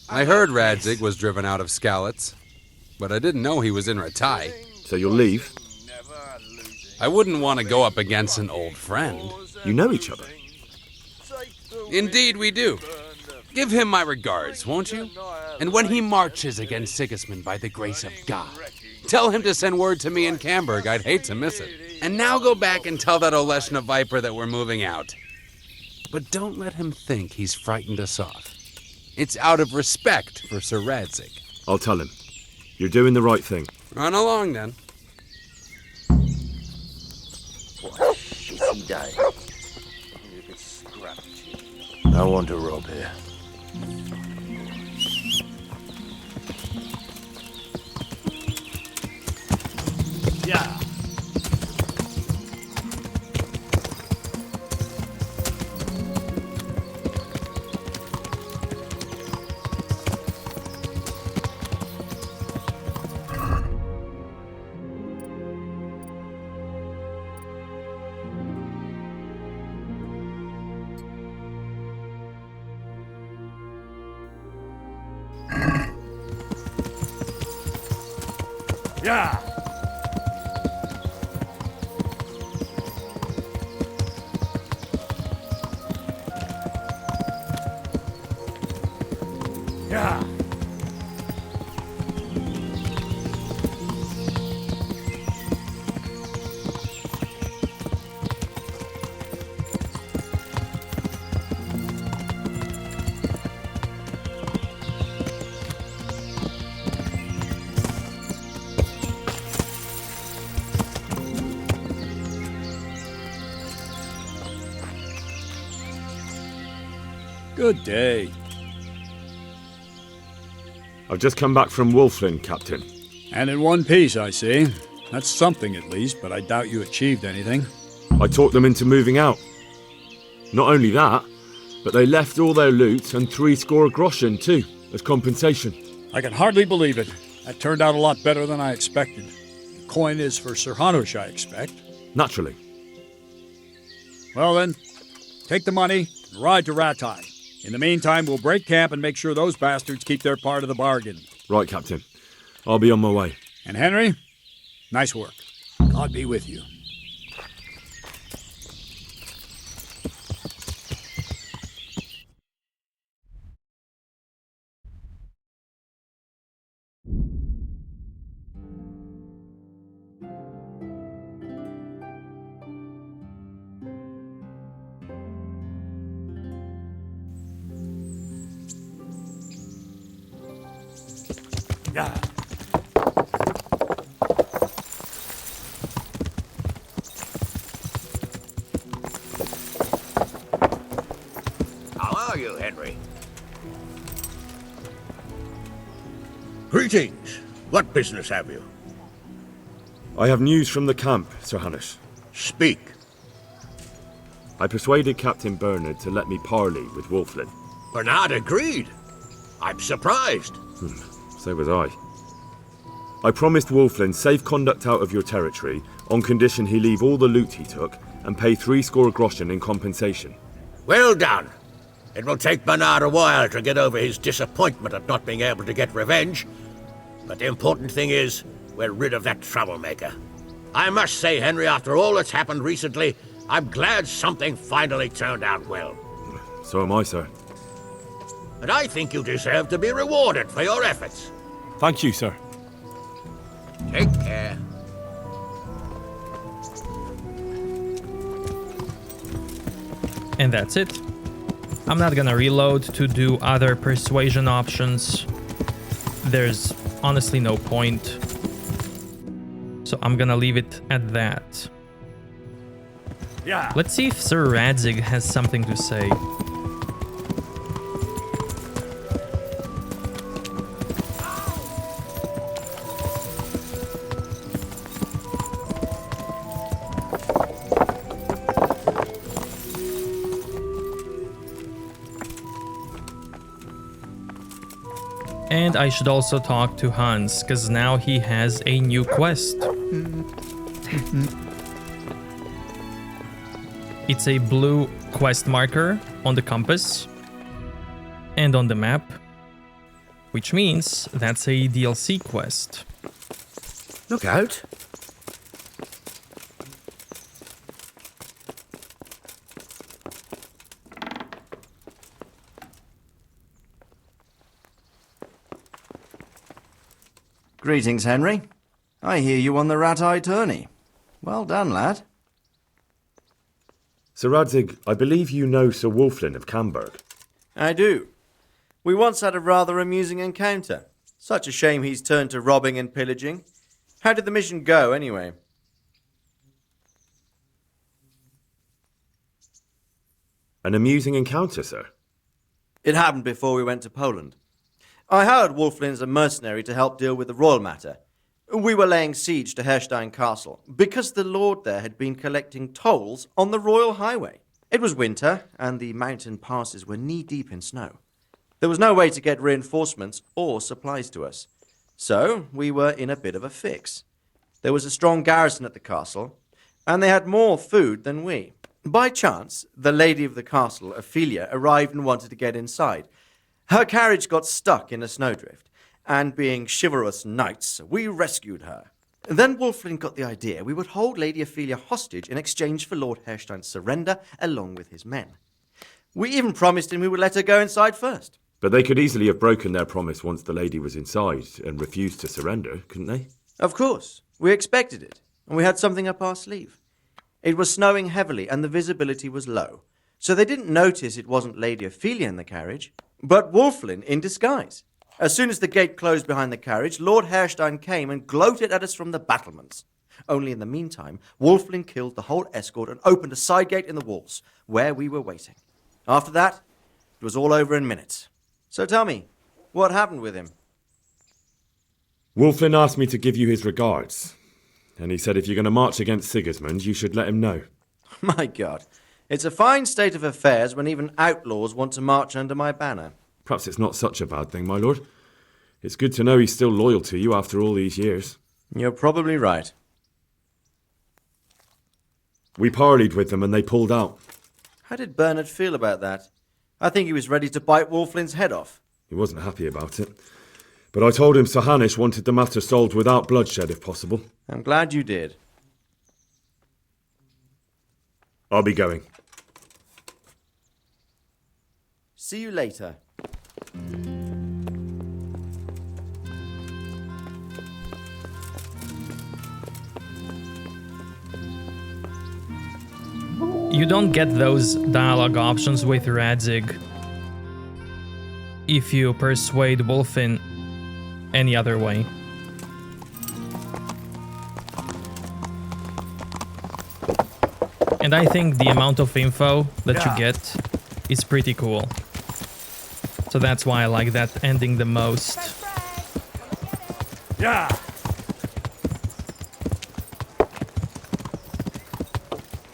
I heard Radzig was driven out of Skalitz, but I didn't know he was in Rattay. So you'll leave? I wouldn't want to go up against an old friend. You know each other? Indeed we do. Give him my regards, won't you? And when he marches against Sigismund by the grace of God, tell him to send word to me in Camberg. I'd hate to miss it. And now go back and tell that Oleshna Viper that we're moving out. But don't let him think he's frightened us off. It's out of respect for Sir Radzig. I'll tell him. You're doing the right thing. Run along, then. Shitty day. No one to rob here. Yeah. Yeah. Yeah. Good day. I've just come back from Wolflin, Captain. And in one piece, I see. That's something at least, but I doubt you achieved anything. I talked them into moving out. Not only that, but they left all their loot and 70 groschen too, as compensation. I can hardly believe it. That turned out a lot better than I expected. The coin is for Sir Hanush, I expect. Naturally. Well then, take the money and ride to Rattay. In the meantime, we'll break camp and make sure those bastards keep their part of the bargain. Right, Captain. I'll be on my way. And Henry, nice work. God be with you. Yeah. How are you, Henry? Greetings. What business have you? I have news from the camp, Sir Hanush. Speak. I persuaded Captain Bernard to let me parley with Wolflin. Bernard agreed. I'm surprised. So was I. I promised Wolflin safe conduct out of your territory on condition he leave all the loot he took and pay 70 groschen in compensation. Well done. It will take Bernard a while to get over his disappointment at not being able to get revenge. But the important thing is, we're rid of that troublemaker. I must say, Henry, after all that's happened recently, I'm glad something finally turned out well. So am I, sir. And I think you deserve to be rewarded for your efforts. Thank you, sir. Take care. And that's it. I'm not gonna reload to do other persuasion options. There's honestly no point. So I'm gonna leave it at that. Yeah. Let's see if Sir Radzig has something to say. And I should also talk to Hans, because now he has a new quest. It's a blue quest marker on the compass and on the map, which means that's a DLC quest. Look out. Greetings, Henry. I hear you on the rat-eye tourney. Well done, lad. Sir Radzig, I believe you know Sir Wulflin of Camberg. I do. We once had a rather amusing encounter. Such a shame he's turned to robbing and pillaging. How did the mission go, anyway? An amusing encounter, sir? It happened before we went to Poland. I hired Wulflin as a mercenary to help deal with the royal matter. We were laying siege to Herstein Castle because the lord there had been collecting tolls on the royal highway. It was winter, and the mountain passes were knee-deep in snow. There was no way to get reinforcements or supplies to us. So we were in a bit of a fix. There was a strong garrison at the castle, and they had more food than we. By chance, the lady of the castle, Ophelia, arrived and wanted to get inside. Her carriage got stuck in a snowdrift, and being chivalrous knights, we rescued her. Then Wulflin got the idea we would hold Lady Ophelia hostage in exchange for Lord Herstein's surrender along with his men. We even promised him we would let her go inside first. But they could easily have broken their promise once the lady was inside and refused to surrender, couldn't they? Of course. We expected it, and we had something up our sleeve. It was snowing heavily, and the visibility was low, so they didn't notice it wasn't Lady Ophelia in the carriage, but Wulflin in disguise. As soon as the gate closed behind the carriage, Lord Herstein came and gloated at us from the battlements. Only in the meantime, Wulflin killed the whole escort and opened a side gate in the walls, where we were waiting. After that, it was all over in minutes. So tell me, what happened with him? Wulflin asked me to give you his regards, and he said if you're going to march against Sigismund, you should let him know. My God, it's a fine state of affairs when even outlaws want to march under my banner. Perhaps it's not such a bad thing, my lord. It's good to know he's still loyal to you after all these years. You're probably right. We parleyed with them and they pulled out. How did Bernard feel about that? I think he was ready to bite Wulflin's head off. He wasn't happy about it. But I told him Sir Hanush wanted the matter solved without bloodshed if possible. I'm glad you did. I'll be going. See you later. You don't get those dialogue options with Radzig if you persuade Wulfin any other way. And I think the amount of info that you get is pretty cool. So that's why I like that ending the most. Yeah.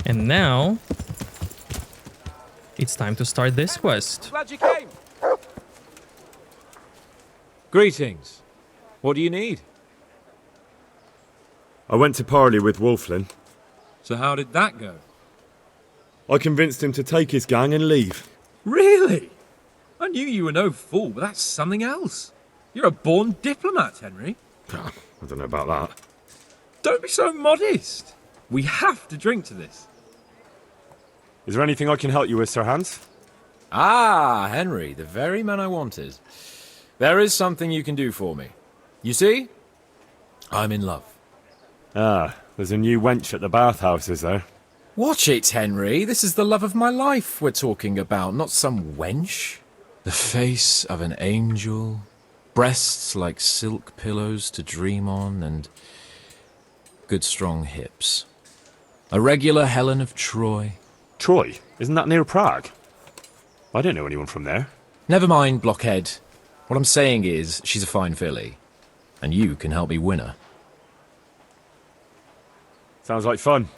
And now it's time to start this quest. Glad you came. Greetings. What do you need? I went to parley with Wulflin. So how did that go? I convinced him to take his gang and leave. Really? I knew you were no fool, but that's something else. You're a born diplomat, Henry. I don't know about that. Don't be so modest. We have to drink to this. Is there anything I can help you with, Sir Hans? Ah, Henry, the very man I wanted. There is something you can do for me. You see? I'm in love. Ah, there's a new wench at the bathhouse, is there? Watch it, Henry. This is the love of my life we're talking about, not some wench. The face of an angel, breasts like silk pillows to dream on, and good strong hips. A regular Helen of Troy. Troy? Isn't that near Prague? I don't know anyone from there. Never mind, blockhead. What I'm saying is, she's a fine filly, and you can help me win her. Sounds like fun.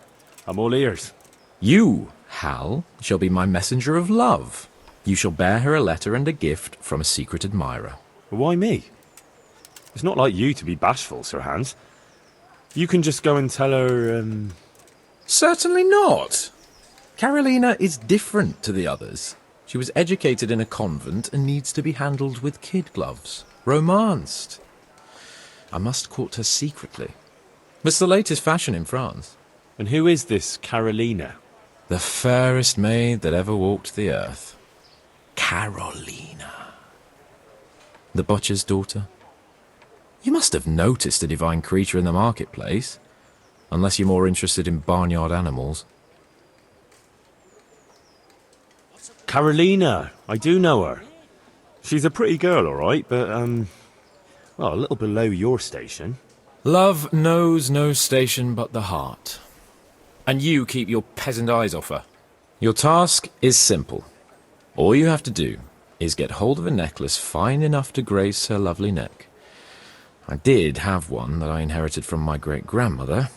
I'm all ears. You, Hal, shall be my messenger of love. You shall bear her a letter and a gift from a secret admirer. Why me? It's not like you to be bashful, Sir Hans. You can just go and tell her, Certainly not. Carolina is different to the others. She was educated in a convent and needs to be handled with kid gloves. Romanced. I must court her secretly. It's the latest fashion in France. And who is this Carolina? The fairest maid that ever walked the earth. Carolina. The butcher's daughter. You must have noticed a divine creature in the marketplace. Unless you're more interested in barnyard animals. Carolina, I do know her. She's a pretty girl, all right, but, well, a little below your station. Love knows no station but the heart. And you keep your peasant eyes off her. Your task is simple. All you have to do is get hold of a necklace fine enough to grace her lovely neck. I did have one that I inherited from my great-grandmother.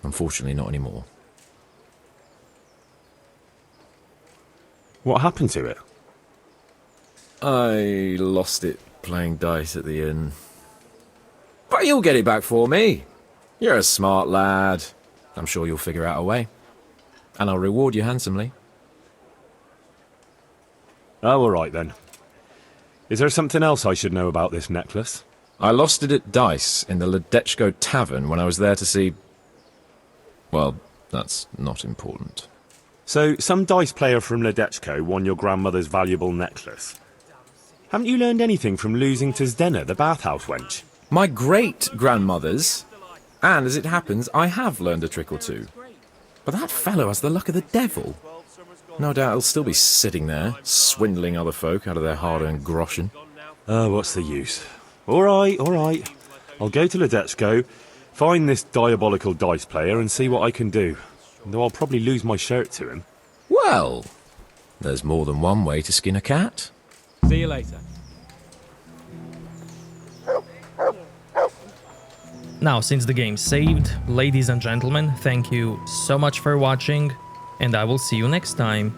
Unfortunately, not anymore. What happened to it? I lost it playing dice at the inn. But you'll get it back for me. You're a smart lad. I'm sure you'll figure out a way. And I'll reward you handsomely. Oh, all right then. Is there something else I should know about this necklace? I lost it at dice in the Ledechko tavern when I was there to see... Well, that's not important. So, some dice player from Ledechko won your grandmother's valuable necklace. Haven't you learned anything from losing to Zdena, the bathhouse wench? My great-grandmother's. And as it happens, I have learned a trick or two. But that fellow has the luck of the devil. No doubt he'll still be sitting there, swindling other folk out of their hard-earned groschen. Oh, what's the use? All right. I'll go to Ledechko, find this diabolical dice player and see what I can do. Though I'll probably lose my shirt to him. Well, there's more than one way to skin a cat. See you later. Now, since the game's saved, ladies and gentlemen, thank you so much for watching, and I will see you next time.